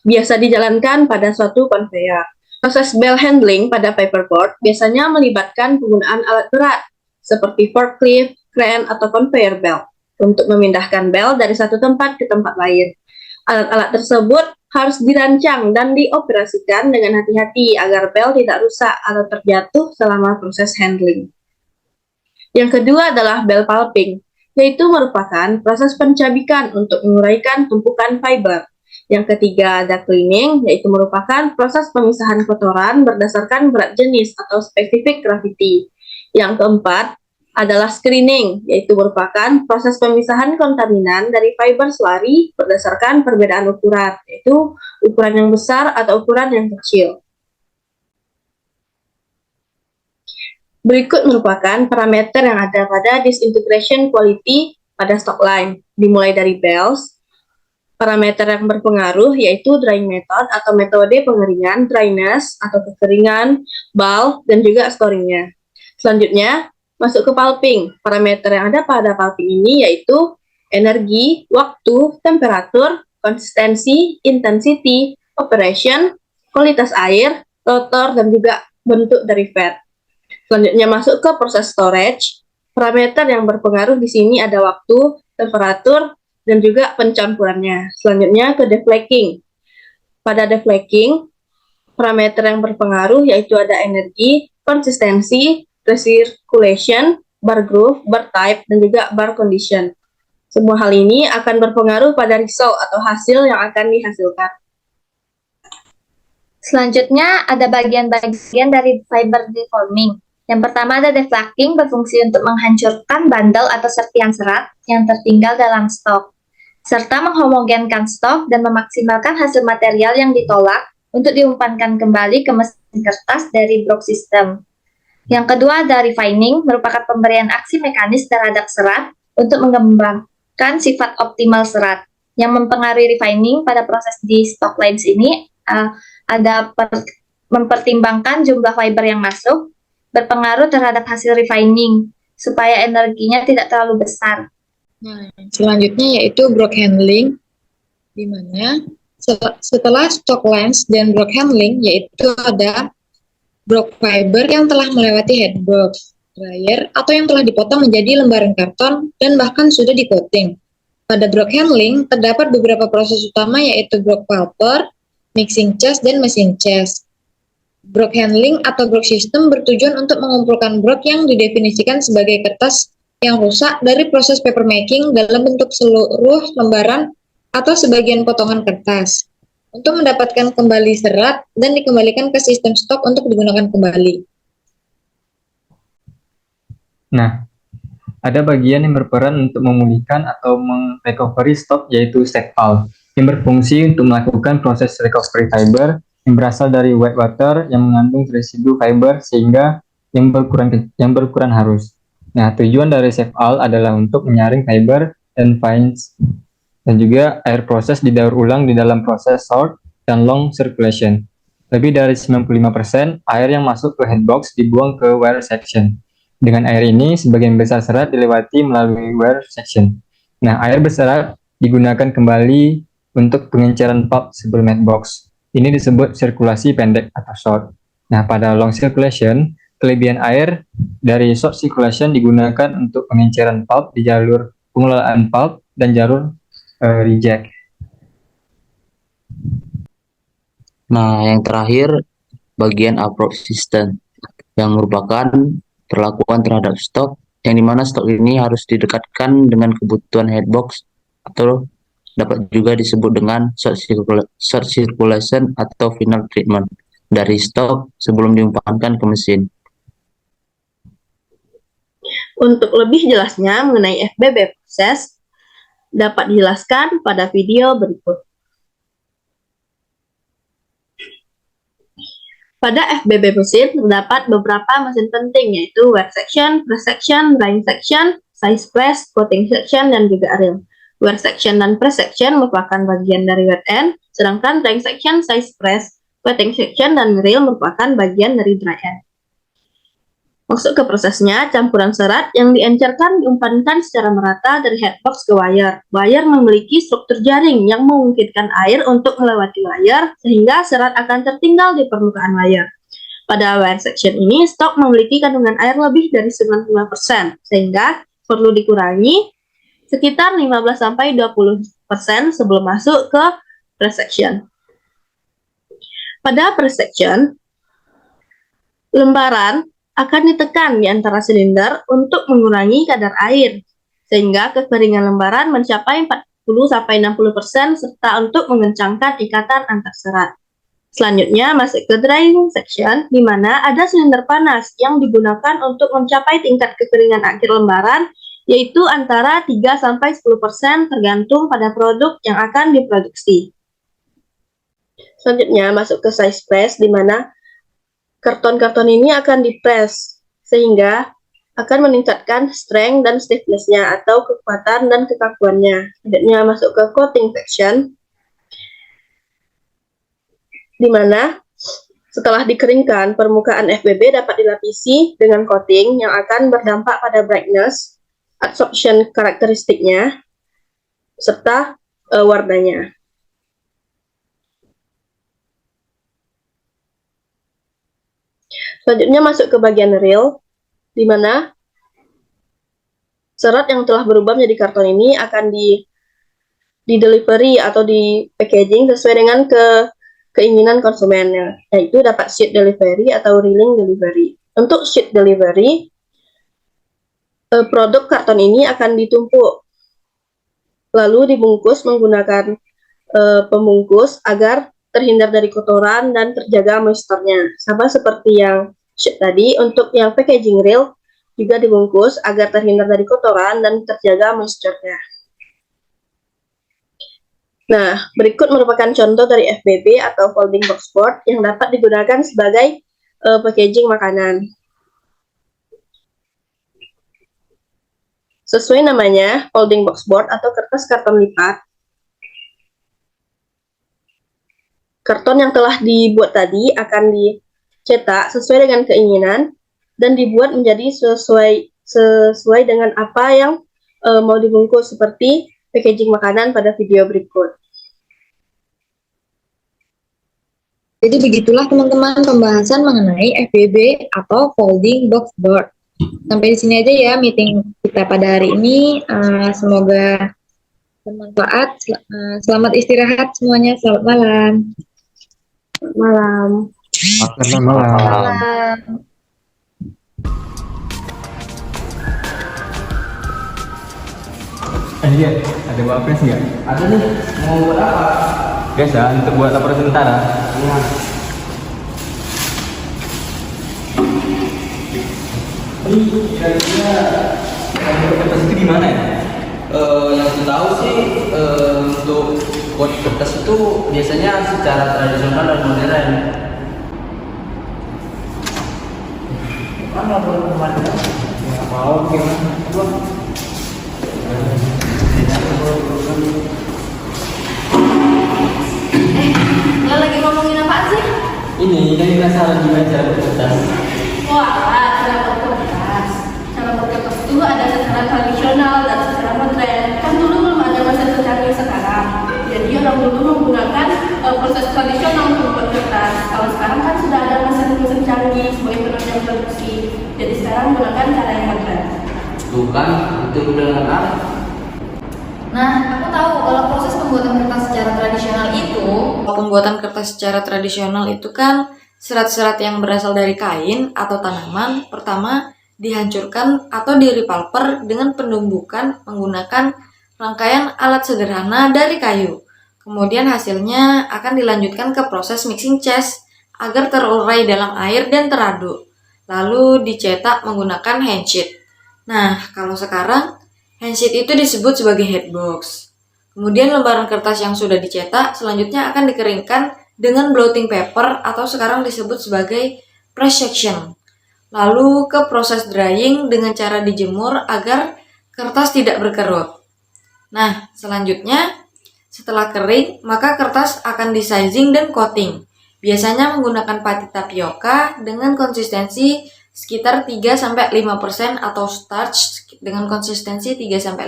biasa dijalankan pada suatu conveyor. Proses ball handling pada paperboard biasanya melibatkan penggunaan alat berat, seperti forklift, crane, atau conveyor belt, untuk memindahkan bel dari satu tempat ke tempat lain. Alat-alat tersebut harus dirancang dan dioperasikan dengan hati-hati agar bel tidak rusak atau terjatuh selama proses handling. Yang kedua adalah bell pulping, yaitu merupakan proses pencabikan untuk menguraikan tumpukan fiber. Yang ketiga ada cleaning, yaitu merupakan proses pemisahan kotoran berdasarkan berat jenis atau spesifik gravity. Yang keempat adalah screening, yaitu merupakan proses pemisahan kontaminan dari fiber slurry berdasarkan perbedaan ukuran, yaitu ukuran yang besar atau ukuran yang kecil. Berikut merupakan parameter yang ada pada disintegration quality pada stock line, dimulai dari bells. Parameter yang berpengaruh yaitu drying method atau metode pengeringan, dryness atau kekeringan, bulk, dan juga storingnya. Selanjutnya, masuk ke pulping. Parameter yang ada pada pulping ini yaitu energi, waktu, temperatur, konsistensi, intensity, operation, kualitas air, rotor, dan juga bentuk dari fat. Selanjutnya masuk ke proses storage. Parameter yang berpengaruh di sini ada waktu, temperatur, dan juga pencampurannya. Selanjutnya ke deflaking. Pada deflaking, parameter yang berpengaruh yaitu ada energi, konsistensi, recirculation, bar groove, bar type, dan juga bar condition. Semua hal ini akan berpengaruh pada result atau hasil yang akan dihasilkan. Selanjutnya ada bagian-bagian dari fiber deforming. Yang pertama ada deflaking, berfungsi untuk menghancurkan bandel atau serpihan serat yang tertinggal dalam stok, serta menghomogenkan stok dan memaksimalkan hasil material yang ditolak untuk diumpankan kembali ke mesin kertas dari block system. Yang kedua ada refining, merupakan pemberian aksi mekanis terhadap serat untuk mengembangkan sifat optimal serat. Yang mempengaruhi refining pada proses di stock lines ini ada mempertimbangkan jumlah fiber yang masuk, berpengaruh terhadap hasil refining, supaya energinya tidak terlalu besar. Nah, selanjutnya yaitu block handling, di mana setelah stock length dan block handling, yaitu ada block fiber yang telah melewati headbox, dryer, atau yang telah dipotong menjadi lembaran karton dan bahkan sudah di-coating. Pada block handling, terdapat beberapa proses utama yaitu block pulper, mixing chest, dan mesin chest. Block handling atau block system bertujuan untuk mengumpulkan block yang didefinisikan sebagai kertas yang rusak dari proses papermaking dalam bentuk seluruh lembaran atau sebagian potongan kertas untuk mendapatkan kembali serat dan dikembalikan ke sistem stok untuk digunakan kembali. Nah, ada bagian yang berperan untuk memulihkan atau meng-recovery stok, yaitu save valve, yang berfungsi untuk melakukan proses recovery fiber yang berasal dari wet water yang mengandung residu fiber sehingga yang berkurang harus. Nah, tujuan dari save valve adalah untuk menyaring fiber dan fines, dan juga air proses didaur ulang di dalam proses short dan long circulation. Lebih dari 95% air yang masuk ke headbox dibuang ke wear section. Dengan air ini, sebagian besar serat dilewati melalui wear section. Nah, air berserat digunakan kembali untuk pengenceran pulp sebelum headbox. Ini disebut sirkulasi pendek atau short. Nah, pada long circulation, kelebihan air dari short circulation digunakan untuk pengenceran pulp di jalur pengelolaan pulp dan jalur reject. Nah, yang terakhir, bagian approach system, yang merupakan perlakuan terhadap stok, yang dimana stok ini harus didekatkan dengan kebutuhan headbox, atau dapat juga disebut dengan short circulation atau final treatment dari stok sebelum diumpankan ke mesin. Untuk lebih jelasnya mengenai FBB proses, dapat dijelaskan pada video berikut. Pada FBB mesin terdapat beberapa mesin penting, yaitu wet section, press section, drying section, size press, coating section, dan juga reel. Wet section dan press section merupakan bagian dari wet end, sedangkan drying section, size press, coating section, dan reel merupakan bagian dari dry end. Masuk ke prosesnya, campuran serat yang diencerkan diumpankan secara merata dari headbox ke wire. Wire memiliki struktur jaring yang memungkinkan air untuk melewati wire, sehingga serat akan tertinggal di permukaan wire. Pada wire section ini, stok memiliki kandungan air lebih dari 95%, sehingga perlu dikurangi sekitar 15-20% sebelum masuk ke press section. Pada press section, lembaran akan ditekan di antara silinder untuk mengurangi kadar air, sehingga kekeringan lembaran mencapai 40-60% serta untuk mengencangkan ikatan antar serat. Selanjutnya masuk ke drying section, di mana ada silinder panas yang digunakan untuk mencapai tingkat kekeringan akhir lembaran, yaitu antara 3-10% tergantung pada produk yang akan diproduksi. Selanjutnya masuk ke size press, di mana karton-karton ini akan dipres, sehingga akan meningkatkan strength dan stiffness-nya atau kekuatan dan kekakuannya. Selanjutnya masuk ke coating section, di mana setelah dikeringkan, permukaan FBB dapat dilapisi dengan coating yang akan berdampak pada brightness, absorption karakteristiknya, serta warnanya. Selanjutnya masuk ke bagian reel, di mana serat yang telah berubah menjadi karton ini akan di delivery atau di packaging sesuai dengan keinginan konsumennya, yaitu dapat sheet delivery atau reeling delivery. Untuk sheet delivery, produk karton ini akan ditumpuk, lalu dibungkus menggunakan pembungkus agar terhindar dari kotoran dan terjaga moisturnya. Sama seperti yang sheet tadi, untuk yang packaging reel juga dibungkus agar terhindar dari kotoran dan terjaga moisturnya. Nah, berikut merupakan contoh dari FBB atau folding box board yang dapat digunakan sebagai packaging makanan. Sesuai namanya, folding box board atau kertas karton lipat. Karton yang telah dibuat tadi akan dicetak sesuai dengan keinginan dan dibuat menjadi sesuai dengan apa yang mau dibungkus, seperti packaging makanan pada video berikut. Jadi begitulah teman-teman pembahasan mengenai FBB atau Folding Box Board. Sampai di sini aja ya meeting kita pada hari ini. Semoga bermanfaat. Selamat istirahat semuanya. Selamat malam. Malam. Selamat malam. Iya, ada buat apres nggak? Ada nih, mau buat apa? Biasa untuk buat laporan sementara. Iya. Ini kira-kira kertas itu gimana ya? Yang aku tahu sih untuk buat kertas itu biasanya secara tradisional dan modern. Kan laporan kemarin Mau gimana? Lo lagi ngomongin apaan sih? Ini kan penasaran gimana cara buat kertas. Wah, cara berkertas. Cara berkertas itu ada secara tradisional dan secara modern. Kan dulu belum ada mesin secanggih sekarang. Jadi orang dulu menggunakan proses tradisional untuk berkertas. Kalau sekarang kan sudah ada mesin canggih sebagai penunjang produksi. Jadi sekarang menggunakan cara yang modern. bukan itu dengan Nah, aku tahu kalau proses pembuatan kertas secara tradisional itu kan serat-serat yang berasal dari kain atau tanaman pertama dihancurkan atau direpulper dengan penumbukan menggunakan rangkaian alat sederhana dari kayu. Kemudian hasilnya akan dilanjutkan ke proses mixing chest agar terurai dalam air dan teraduk. Lalu dicetak menggunakan handsheet. Nah, kalau sekarang handsheet itu disebut sebagai headbox. Kemudian lembaran kertas yang sudah dicetak selanjutnya akan dikeringkan dengan blotting paper atau sekarang disebut sebagai press section. Lalu ke proses drying dengan cara dijemur agar kertas tidak berkerut. Nah, selanjutnya setelah kering, maka kertas akan di-sizing dan coating. Biasanya menggunakan pati tapioka dengan konsistensi sekitar 3-5% atau starch dengan konsistensi 3-5%.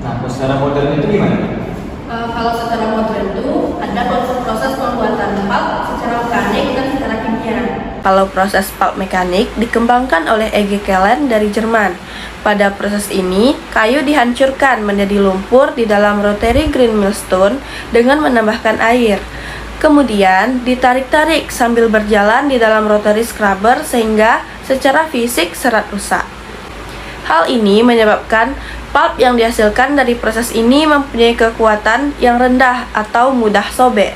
Nah, secara modern itu gimana? Kalau secara modern itu ada proses pembuatan pulp secara mekanik dan secara kimia. Kalau proses pulp mekanik dikembangkan oleh E.G. Kellen dari Jerman. Pada proses ini, kayu dihancurkan menjadi lumpur di dalam rotary green millstone dengan menambahkan air. Kemudian ditarik-tarik sambil berjalan di dalam rotary scrubber sehingga secara fisik serat rusak. Hal ini menyebabkan pulp yang dihasilkan dari proses ini mempunyai kekuatan yang rendah atau mudah sobek.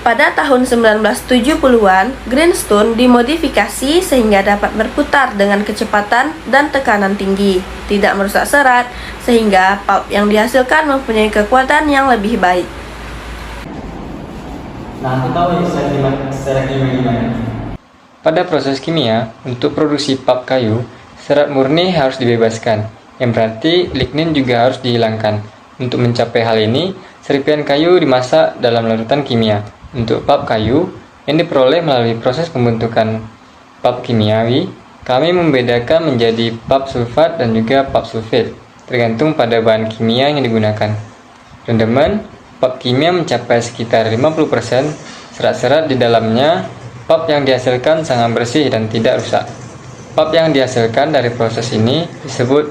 Pada tahun 1970-an, greenstone dimodifikasi sehingga dapat berputar dengan kecepatan dan tekanan tinggi, tidak merusak serat, sehingga pulp yang dihasilkan mempunyai kekuatan yang lebih baik. Nah, aku tahu ya secara kimia gimana. Pada proses kimia, untuk produksi pulp kayu, serat murni harus dibebaskan, yang berarti lignin juga harus dihilangkan. Untuk mencapai hal ini, serpihan kayu dimasak dalam larutan kimia. Untuk pulp kayu yang diperoleh melalui proses pembentukan pulp kimiawi, kami membedakan menjadi pulp sulfat dan juga pulp sulfate, tergantung pada bahan kimia yang digunakan. Teman-teman, pulp kimia mencapai sekitar 50%, serat-serat di dalamnya, pulp yang dihasilkan sangat bersih dan tidak rusak. Pulp yang dihasilkan dari proses ini disebut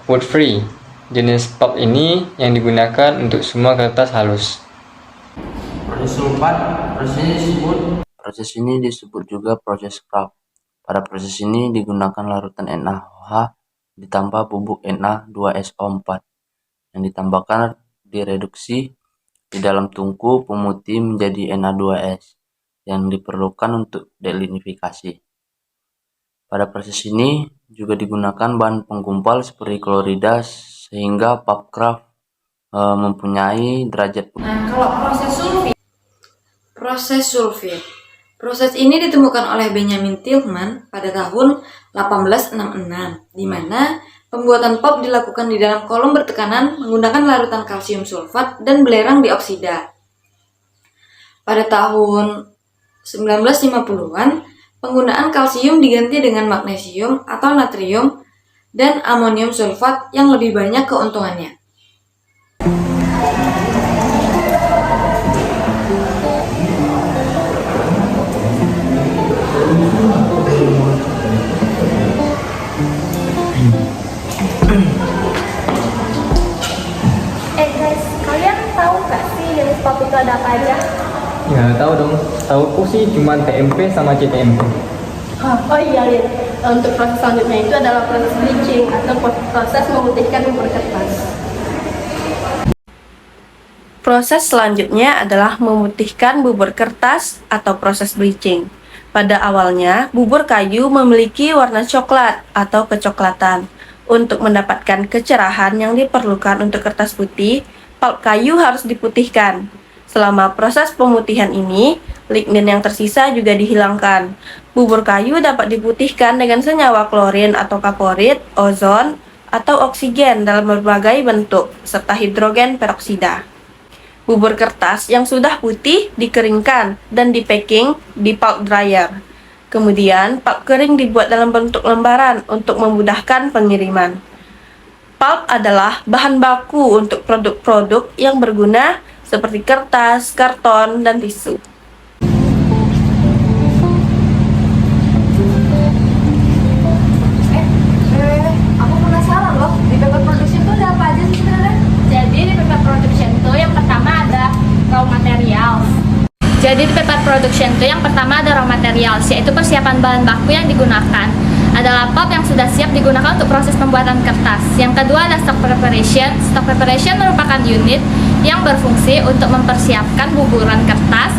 wood free. Jenis pulp ini yang digunakan untuk semua kertas halus. proses sulfat. Proses ini disebut juga proses craft. Pada proses ini digunakan larutan NaOH ditambah bubuk Na2SO4 yang ditambahkan direduksi di dalam tungku pemutih menjadi Na2S yang diperlukan untuk delinifikasi. Pada proses ini juga digunakan bahan penggumpal seperti klorida sehingga pulp craft mempunyai derajat. Nah, kalau proses ini ditemukan oleh Benjamin Tillman pada tahun 1866, di mana pembuatan pulp dilakukan di dalam kolom bertekanan menggunakan larutan kalsium sulfat dan belerang dioksida. Pada tahun 1950-an, penggunaan kalsium diganti dengan magnesium atau natrium dan amonium sulfat yang lebih banyak keuntungannya. Guys, kalian tahu nggak sih jenis pop itu ada apa aja? Ya tahu dong, tahuku sih cuma TMP sama CTMP. Oh iya, untuk proses selanjutnya itu adalah proses bleaching atau proses memutihkan bubur kertas. Proses selanjutnya adalah memutihkan bubur kertas atau proses bleaching. Pada awalnya, bubur kayu memiliki warna coklat atau kecoklatan. Untuk mendapatkan kecerahan yang diperlukan untuk kertas putih, pulp kayu harus diputihkan. Selama proses pemutihan ini, lignin yang tersisa juga dihilangkan. Bubur kayu dapat diputihkan dengan senyawa klorin atau kaporit, ozon, atau oksigen dalam berbagai bentuk, serta hidrogen peroksida. Bubur kertas yang sudah putih dikeringkan dan dipacking di pulp dryer. Kemudian, pulp kering dibuat dalam bentuk lembaran untuk memudahkan pengiriman. Pulp adalah bahan baku untuk produk-produk yang berguna seperti kertas, karton, dan tisu. Aku penasaran loh, di paper production itu ada apa aja sih sebenarnya? Jadi di paper production tuh yang pertama ada raw materials. Raw materials, yaitu persiapan bahan baku yang digunakan. Adalah pulp yang sudah siap digunakan untuk proses pembuatan kertas. Yang kedua ada stock preparation. Stock preparation merupakan unit yang berfungsi untuk mempersiapkan buburan kertas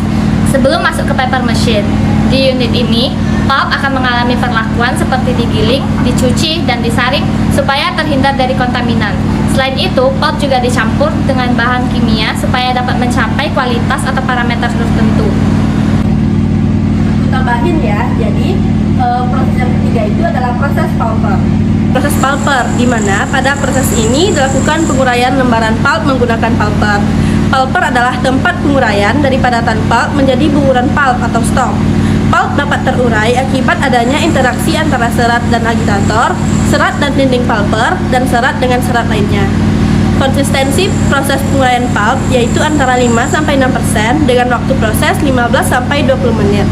sebelum masuk ke paper machine. Di unit ini, pulp akan mengalami perlakuan seperti digiling, dicuci, dan disaring supaya terhindar dari kontaminan. Selain itu, pulp juga dicampur dengan bahan kimia supaya dapat mencapai kualitas atau parameter tertentu. Tambahin ya, jadi proses yang ketiga itu adalah proses pulper. Proses pulper, di mana pada proses ini dilakukan penguraian lembaran pulp menggunakan pulper. Pulper adalah tempat penguraian dari padatan pulp menjadi buburan pulp atau stok. Pulp dapat terurai akibat adanya interaksi antara serat dan agitator, serat dan dinding pulper, dan serat dengan serat lainnya. Konsistensi proses penguraian pulp yaitu antara 5-6% dengan waktu proses 15-20 menit.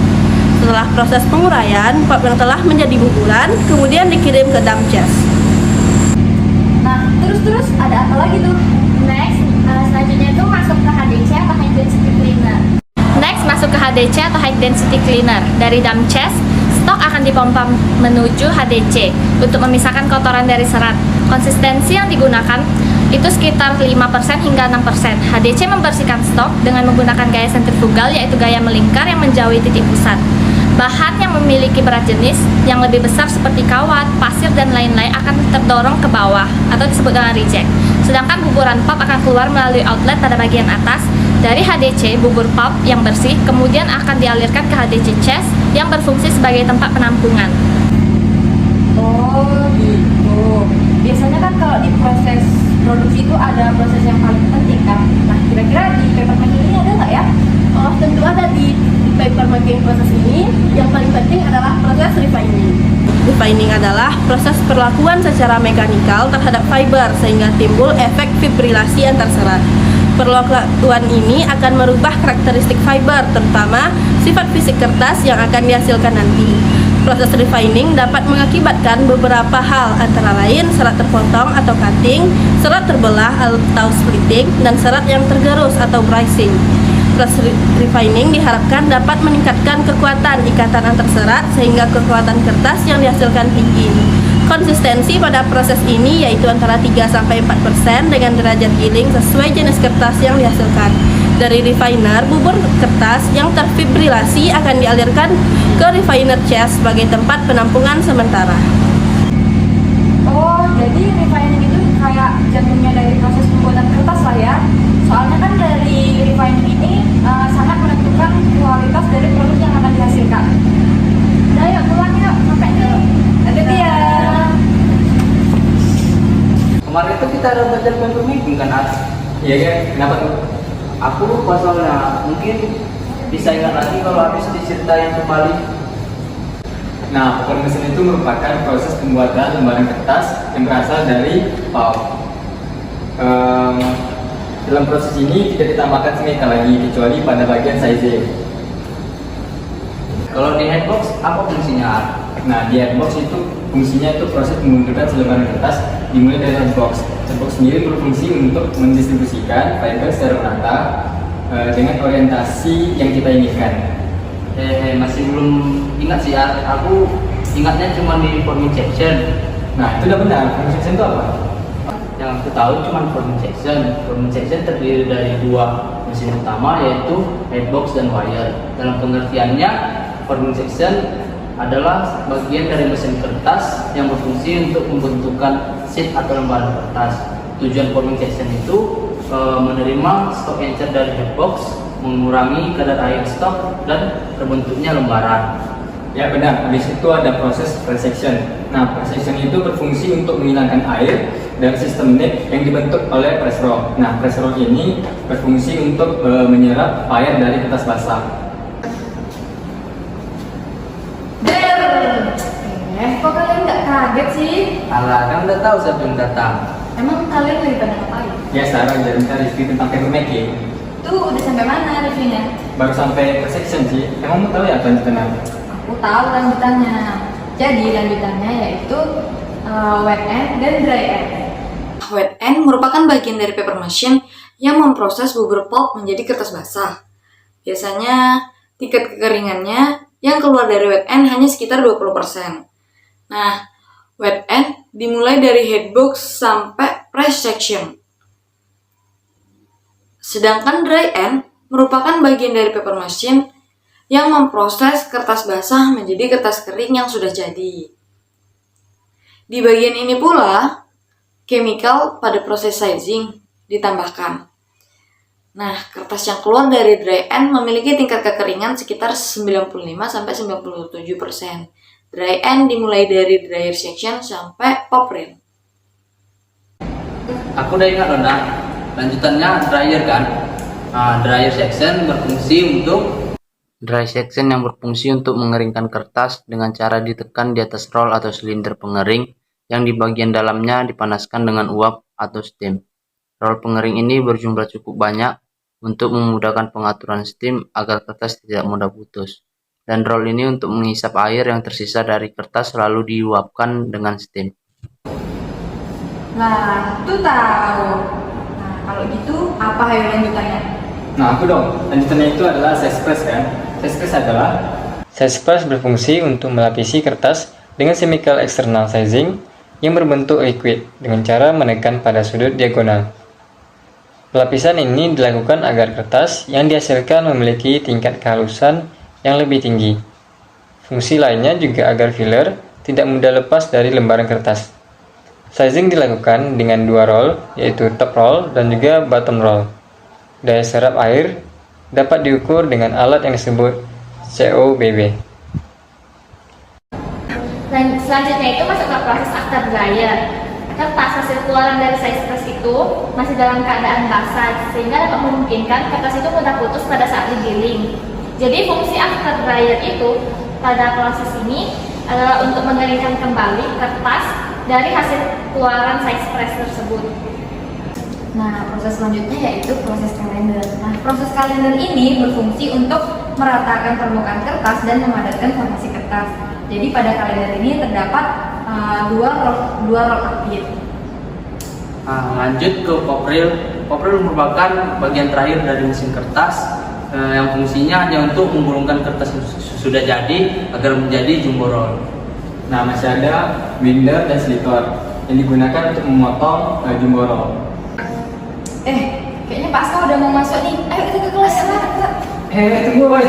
Setelah proses penguraian, pulp yang telah menjadi buburan kemudian dikirim ke dump chest. Nah, terus ada apa lagi tuh? Selanjutnya itu masuk ke HDC atau High Density Cleaner. Dari dump chest, stok akan dipompa menuju HDC untuk memisahkan kotoran dari serat. Konsistensi yang digunakan itu sekitar 5% hingga 6%. HDC membersihkan stok dengan menggunakan gaya sentrifugal, yaitu gaya melingkar yang menjauhi titik pusat. Bahan yang memiliki berat jenis yang lebih besar seperti kawat, pasir, dan lain-lain akan terdorong ke bawah atau disebut dengan reject. Sedangkan buburan pulp akan keluar melalui outlet pada bagian atas. Dari HDC, bubur pulp yang bersih kemudian akan dialirkan ke HDC chest yang berfungsi sebagai tempat penampungan. Oh gitu. Biasanya kan kalau di proses produksi itu ada proses yang paling penting kan. Nah, kira-kira di paper making ini ada nggak ya? Oh, tentu ada di paper making proses ini. Yang paling penting adalah proses refining. Refining adalah proses perlakuan secara mekanikal terhadap fiber sehingga timbul efek fibrilasi antar serat. Perlakuan ini akan merubah karakteristik fiber, terutama sifat fisik kertas yang akan dihasilkan nanti. Proses refining dapat mengakibatkan beberapa hal, antara lain serat terpotong atau cutting, serat terbelah atau splitting, dan serat yang tergerus atau bracing. Proses refining diharapkan dapat meningkatkan kekuatan ikatan antar serat sehingga kekuatan kertas yang dihasilkan tinggi. Konsistensi pada proses ini yaitu antara 3-4% dengan derajat giling sesuai jenis kertas yang dihasilkan. Dari refiner, bubur kertas yang terfibrilasi akan dialirkan ke refiner chest sebagai tempat penampungan sementara. Oh, jadi refining itu kayak jantungnya dari proses pembuatan kertas lah ya. Soalnya kan dari refining ini sangat menentukan kualitas dari produk yang akan dihasilkan. Udah yuk pulang yuk, sampai nih. Hati-hati ya. Kemarin itu kita ada belajar paper making kan, Ars? Iya kan? Kenapa tuh? Aku lupa soalnya, mungkin bisa ingat lagi kalau habis diceritain kembali. Nah, paper mesin itu merupakan proses pembuatan lembaran kertas yang berasal dari pulp. Dalam proses ini tidak ditambahkan chemical lagi kecuali pada bagian sizing. Kalau di headbox apa fungsinya? Nah, di headbox itu fungsinya itu proses membentukkan selembaran kertas dimulai dari headbox. Headbox sendiri berfungsi untuk mendistribusikan fiber secara merata dengan orientasi yang kita inginkan. Masih belum ingat sih, aku ingatnya cuma di forming section. Nah, itu udah benar. Forming section itu apa? Yang aku tahu cuma forming section. Forming section terdiri dari dua mesin utama, yaitu headbox dan wire. Dalam pengertiannya, forming section adalah bagian dari mesin kertas yang berfungsi untuk membentukkan sheet atau lembaran kertas. Tujuan forming section itu menerima stok encer dari headbox, mengurangi kadar air stok, dan terbentuknya lembaran. Ya benar, habis itu ada proses press section. Nah, press section itu berfungsi untuk menghilangkan air dan sistem nip yang dibentuk oleh press roll. Nah, press roll ini berfungsi untuk menyerap air dari kertas basah. Kok kalian nggak kaget sih? Alah, kan udah tahu siapa yang datang. Emang kalian lagi pada ngapain? Ya, sekarang jadi kita review tentang paper making. Tuh, udah sampai mana reviewnya? Baru sampai press section sih. Emang mau tahu ya lanjutannya? Aku tahu lanjutannya. Jadi lanjutannya yaitu wet end dan dry end. Wet end merupakan bagian dari paper machine yang memproses bubur pulp menjadi kertas basah. Biasanya tingkat kekeringannya yang keluar dari wet end hanya sekitar 20%. Nah, wet end dimulai dari headbox sampai press section. Sedangkan dry end merupakan bagian dari paper machine yang memproses kertas basah menjadi kertas kering yang sudah jadi. Di bagian ini pula, chemical pada proses sizing ditambahkan. Nah, kertas yang keluar dari dry end memiliki tingkat kekeringan sekitar 95-97%. Dry end dimulai dari dryer section sampai pop reel. Aku udah ingat loh, Nak. Lanjutannya dryer kan? Nah, dryer section yang berfungsi untuk mengeringkan kertas dengan cara ditekan di atas roll atau silinder pengering yang di bagian dalamnya dipanaskan dengan uap atau steam. Roll pengering ini berjumlah cukup banyak untuk memudahkan pengaturan steam agar kertas tidak mudah putus. Dan roll ini untuk menghisap air yang tersisa dari kertas lalu diuapkan dengan steam. Nah, itu tahu. Nah, kalau gitu apa ayo lanjutannya? Nah, aku dong. Lanjutannya itu adalah size press kan? Size press berfungsi untuk melapisi kertas dengan chemical external sizing yang berbentuk liquid dengan cara menekan pada sudut diagonal. Pelapisan ini dilakukan agar kertas yang dihasilkan memiliki tingkat kehalusan yang lebih tinggi. Fungsi lainnya juga agar filler tidak mudah lepas dari lembaran kertas. Sizing dilakukan dengan dua roll, yaitu top roll dan juga bottom roll. Daya serap air dapat diukur dengan alat yang disebut COBB. Selanjutnya itu masuk ke proses after dryer. Kertas hasil keluaran dari size press itu masih dalam keadaan basah sehingga dapat memungkinkan kertas itu mudah putus pada saat digiling. Jadi fungsi after dryer itu pada proses ini adalah untuk mengeringkan kembali kertas dari hasil keluaran size press tersebut. Nah, proses selanjutnya yaitu proses kalender. Nah, proses kalender ini berfungsi untuk meratakan permukaan kertas dan memadatkan formasi kertas. Jadi pada kalender ini terdapat dua roll apit. Lanjut ke pop reel. Pop reel merupakan bagian terakhir dari mesin kertas yang fungsinya hanya untuk menggulungkan kertas yang sudah jadi agar menjadi jumbo roll. Nah, masih ada binder dan sliter yang digunakan untuk memotong jumbo roll. Kayaknya Pak Aska udah mau masuk nih. Ayo kita ke kelas. Tunggulah.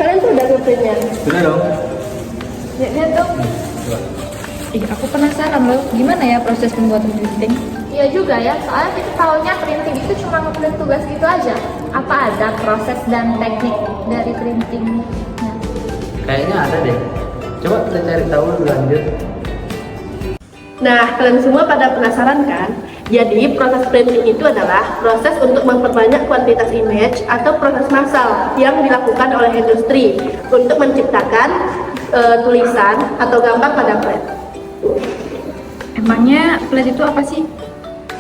Kalian tuh udah ngertinya? Sudah dong. Lihat dong. Aku penasaran loh, gimana ya proses pembuatan printing? Iya juga ya, soalnya kita tahunya printing itu cuma ngeprint tugas gitu aja. apa ada proses dan teknik dari printingnya? Kayaknya ada deh. Coba kita cari tahu lebih lanjut. Nah, kalian semua pada penasaran kan? Jadi, proses printing itu adalah proses untuk memperbanyak kuantitas image atau proses massal yang dilakukan oleh industri untuk menciptakan tulisan atau gambar pada plat. Emangnya plat itu apa sih?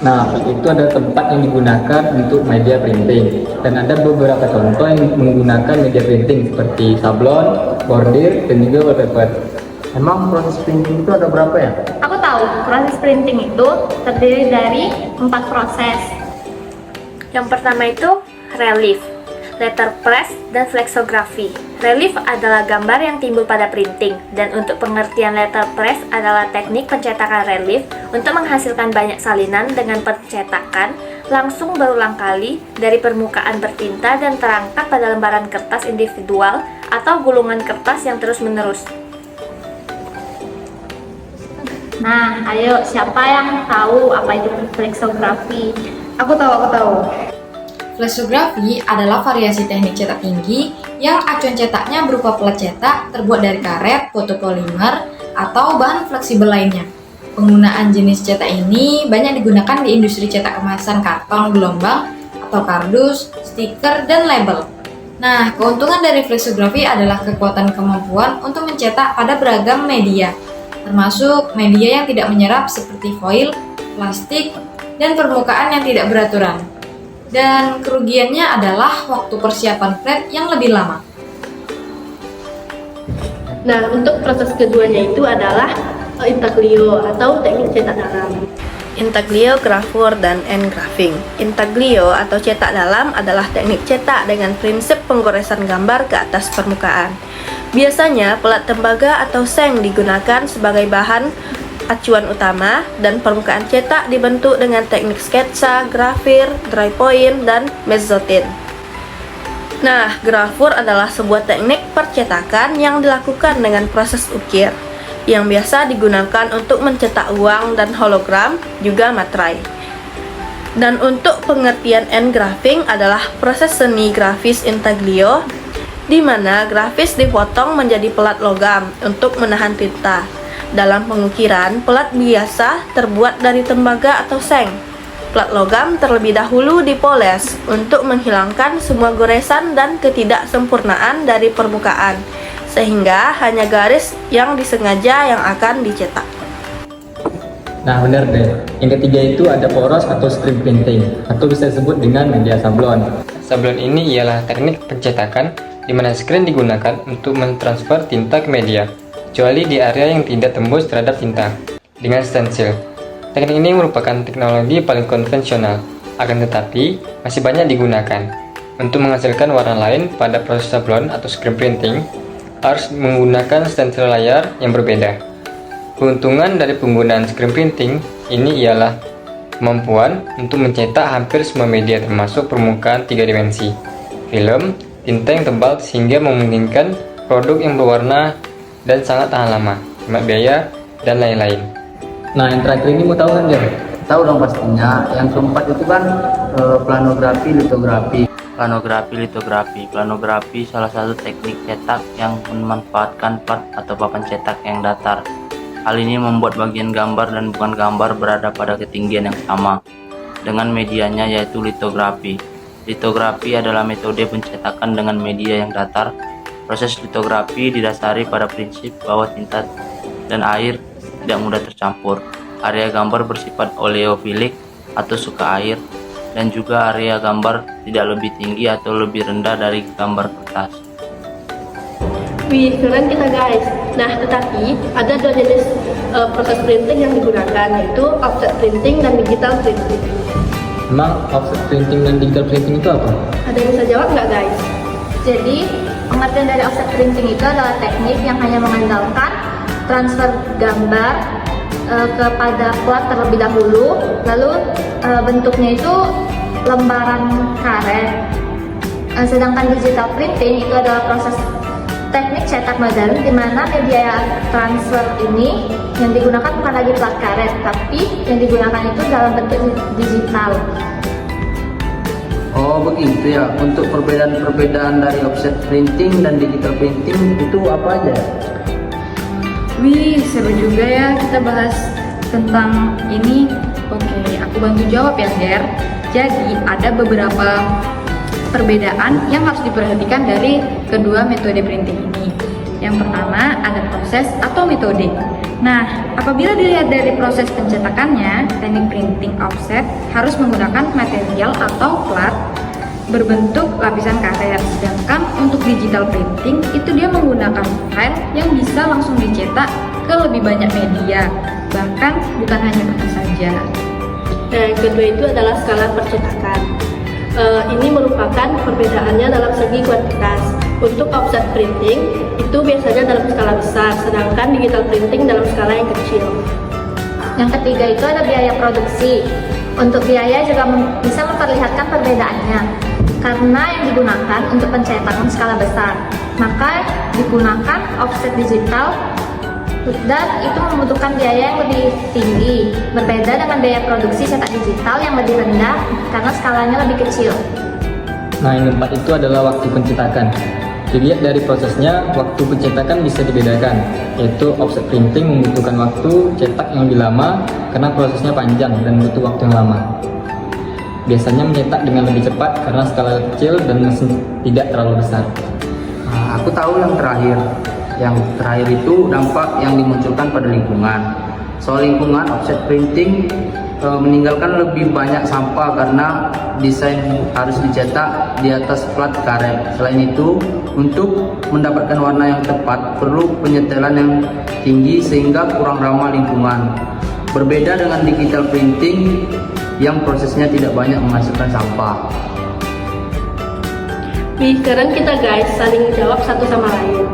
Nah, itu ada tempat yang digunakan untuk media printing, dan ada beberapa contoh yang menggunakan media printing seperti sablon, bordir, dan juga wallpaper. Emang proses printing itu ada berapa ya? Aku tahu, proses printing itu terdiri dari 4 proses. Yang pertama itu relief, letterpress, dan flexography. Relief adalah gambar yang timbul pada printing, dan untuk pengertian letterpress adalah teknik pencetakan relief untuk menghasilkan banyak salinan dengan pencetakan langsung berulang kali dari permukaan bertinta dan terangkat pada lembaran kertas individual atau gulungan kertas yang terus-menerus. Nah, ayo siapa yang tahu apa itu flexography? Aku tahu. Flexography adalah variasi teknik cetak tinggi yang acuan cetaknya berupa plat cetak terbuat dari karet, fotopolimer, atau bahan fleksibel lainnya. Penggunaan jenis cetak ini banyak digunakan di industri cetak kemasan karton gelombang atau kardus, stiker, dan label. Nah, keuntungan dari flexography adalah kekuatan kemampuan untuk mencetak pada beragam media, termasuk media yang tidak menyerap seperti foil, plastik, dan permukaan yang tidak beraturan. Dan kerugiannya adalah waktu persiapan plat yang lebih lama. Nah, untuk proses keduanya itu adalah intaglio atau teknik cetak dalam. Intaglio, gravur, dan engraving. Intaglio atau cetak dalam adalah teknik cetak dengan prinsip penggoresan gambar ke atas permukaan. Biasanya pelat tembaga atau seng digunakan sebagai bahan acuan utama, dan permukaan cetak dibentuk dengan teknik sketsa, grafir, dry point, dan mezzotin. Nah, gravur adalah sebuah teknik percetakan yang dilakukan dengan proses ukir, yang biasa digunakan untuk mencetak uang dan hologram, juga materai. Dan untuk pengertian engraving adalah proses seni grafis intaglio, di mana grafis dipotong menjadi pelat logam untuk menahan tinta. Dalam pengukiran, pelat biasa terbuat dari tembaga atau seng. Plat logam terlebih dahulu dipoles untuk menghilangkan semua goresan dan ketidaksempurnaan dari permukaan, sehingga hanya garis yang disengaja yang akan dicetak. Nah, benar deh. Yang ketiga itu ada poros atau screen printing, atau bisa disebut dengan media sablon. Sablon ini ialah teknik pencetakan di mana screen digunakan untuk mentransfer tinta ke media, kecuali di area yang tidak tembus terhadap tinta, dengan stensil. Teknik ini merupakan teknologi paling konvensional, akan tetapi masih banyak digunakan. Untuk menghasilkan warna lain pada proses sablon atau screen printing, harus menggunakan stensil layar yang berbeda. Keuntungan dari penggunaan screen printing ini ialah kemampuan untuk mencetak hampir semua media termasuk permukaan 3 dimensi, film, tinta yang tebal sehingga memungkinkan produk yang berwarna dan sangat tahan lama, hemat biaya, dan lain-lain. Nah, yang terakhir ini mau tahu kan, Jan? Tahu dong pastinya. Yang keempat itu kan planografi, litografi. Planografi salah satu teknik cetak yang memanfaatkan plat atau papan cetak yang datar. Hal ini membuat bagian gambar dan bukan gambar berada pada ketinggian yang sama dengan medianya, yaitu litografi. Litografi adalah metode pencetakan dengan media yang datar. Proses litografi didasari pada prinsip bahwa tinta dan air tidak mudah tercampur. Area gambar bersifat oleofilik atau suka air, dan juga area gambar tidak lebih tinggi atau lebih rendah dari gambar kertas. Wih, keren kita guys. Nah, tetapi ada 2 jenis proses printing yang digunakan, yaitu offset printing dan digital printing. Emang offset printing dan digital printing itu apa? Ada yang bisa jawab nggak guys? Jadi, pengertian dari offset printing itu adalah teknik yang hanya mengandalkan transfer gambar kepada plat terlebih dahulu, lalu bentuknya itu lembaran karet. Sedangkan digital printing itu adalah proses teknik cetak modern di mana media transfer ini yang digunakan bukan lagi plat karet, tapi yang digunakan itu dalam bentuk digital. Oh begitu ya. Untuk perbedaan dari offset printing dan digital printing itu apa aja? Wih, seru juga ya kita bahas tentang ini. Oke, aku bantu jawab ya, Ger. Jadi, ada beberapa perbedaan yang harus diperhatikan dari kedua metode printing ini. Yang pertama, ada proses atau metode. Nah, apabila dilihat dari proses pencetakannya, teknik printing offset harus menggunakan material atau plat berbentuk lapisan karet. Sedangkan untuk digital printing itu dia menggunakan file yang bisa langsung dicetak ke lebih banyak media, bahkan bukan hanya kertas saja. Nah, yang kedua itu adalah skala percetakan. Ini merupakan perbedaannya dalam segi kuantitas. Untuk offset printing itu biasanya dalam skala besar, sedangkan digital printing dalam skala yang kecil. Yang ketiga itu ada biaya produksi. Untuk biaya juga bisa memperlihatkan perbedaannya. Karena yang digunakan untuk pencetakan skala besar, maka digunakan offset digital dan itu membutuhkan biaya yang lebih tinggi. Berbeda dengan biaya produksi cetak digital yang lebih rendah karena skalanya lebih kecil. Nah, yang keempat itu adalah waktu pencetakan. Dilihat dari prosesnya, waktu pencetakan bisa dibedakan, yaitu offset printing membutuhkan waktu cetak yang lebih lama karena prosesnya panjang dan butuh waktu yang lama. Biasanya mencetak dengan lebih cepat karena skala kecil dan mesin tidak terlalu besar. Nah, aku tahu yang terakhir. Yang terakhir itu dampak yang dimunculkan pada lingkungan. Soal lingkungan, offset printing meninggalkan lebih banyak sampah karena desain harus dicetak di atas plat karet. Selain itu, untuk mendapatkan warna yang tepat perlu penyetelan yang tinggi sehingga kurang ramah lingkungan. Berbeda dengan digital printing yang prosesnya tidak banyak menghasilkan sampah. Sekarang kita guys saling jawab satu sama lain.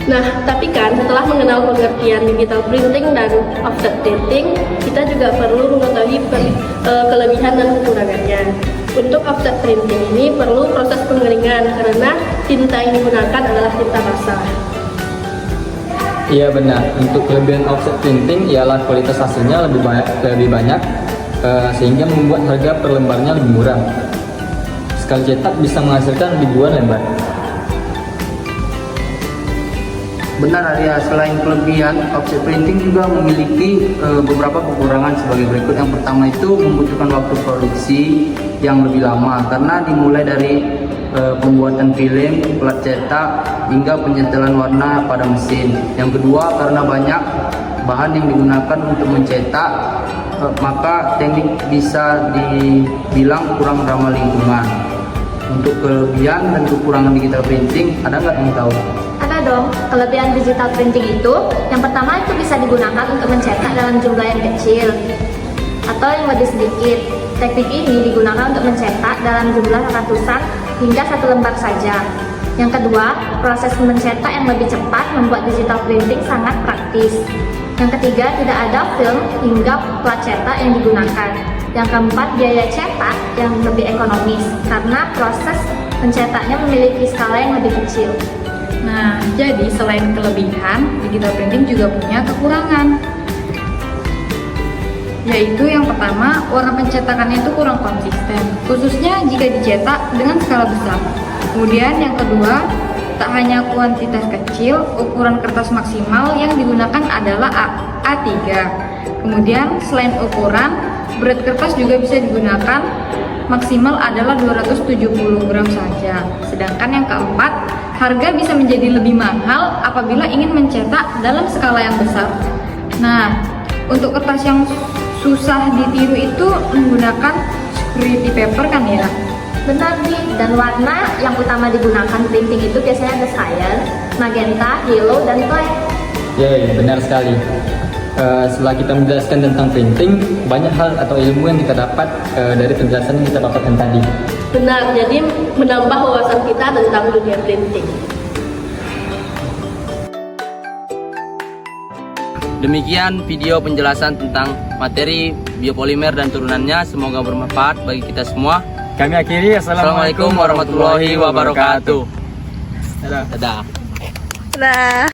Nah, tapi kan setelah mengenal pengertian digital printing dan offset printing, kita juga perlu mengetahui kelebihan dan kekurangannya. Untuk offset printing ini perlu proses pengeringan karena tinta yang digunakan adalah tinta basah. Iya benar, untuk kelebihan offset printing ialah kualitas hasilnya lebih banyak sehingga membuat harga per lembarnya lebih murah. Sekali cetak bisa menghasilkan ribuan lembar. Benar Arya, selain kelebihan, offset printing juga memiliki beberapa kekurangan sebagai berikut. Yang pertama itu membutuhkan waktu produksi yang lebih lama karena dimulai dari pembuatan film, plat cetak, hingga penyetelan warna pada mesin. Yang kedua, karena banyak bahan yang digunakan untuk mencetak, maka teknik bisa dibilang kurang ramah lingkungan. Untuk kelebihan dan kekurangan digital printing, ada nggak yang tahu? Ada dong, kelebihan digital printing itu yang pertama itu bisa digunakan untuk mencetak dalam jumlah yang kecil atau yang lebih sedikit. Teknik ini digunakan untuk mencetak dalam jumlah ratusan hingga 1 lembar saja. Yang kedua, proses mencetak yang lebih cepat membuat digital printing sangat praktis. Yang ketiga, tidak ada film hingga plat cetak yang digunakan. Yang keempat, biaya cetak yang lebih ekonomis karena proses pencetaknya memiliki skala yang lebih kecil. Nah, jadi selain kelebihan, digital printing juga punya kekurangan. Yaitu yang pertama, warna pencetakannya itu kurang konsisten, khususnya jika dicetak dengan skala besar. Kemudian yang kedua, tak hanya kuantitas kecil, ukuran kertas maksimal yang digunakan adalah A3. Kemudian selain ukuran, berat kertas juga bisa digunakan maksimal adalah 270 gram saja. Sedangkan yang keempat, harga bisa menjadi lebih mahal apabila ingin mencetak dalam skala yang besar. Nah, untuk kertas yang susah ditiru itu menggunakan security paper kan ya? Benar nih, dan warna yang utama digunakan printing itu biasanya ada cyan, magenta, yellow, dan black. Ya, benar sekali. Setelah kita menjelaskan tentang printing, banyak hal atau ilmu yang kita dapat dari penjelasan yang kita dapatkan tadi. Benar, jadi menambah wawasan kita tentang dunia printing. Demikian video penjelasan tentang materi biopolimer dan turunannya. Semoga bermanfaat bagi kita semua. Kami akhiri, Assalamualaikum warahmatullahi wabarakatuh. Dadah. Dadah. Nah.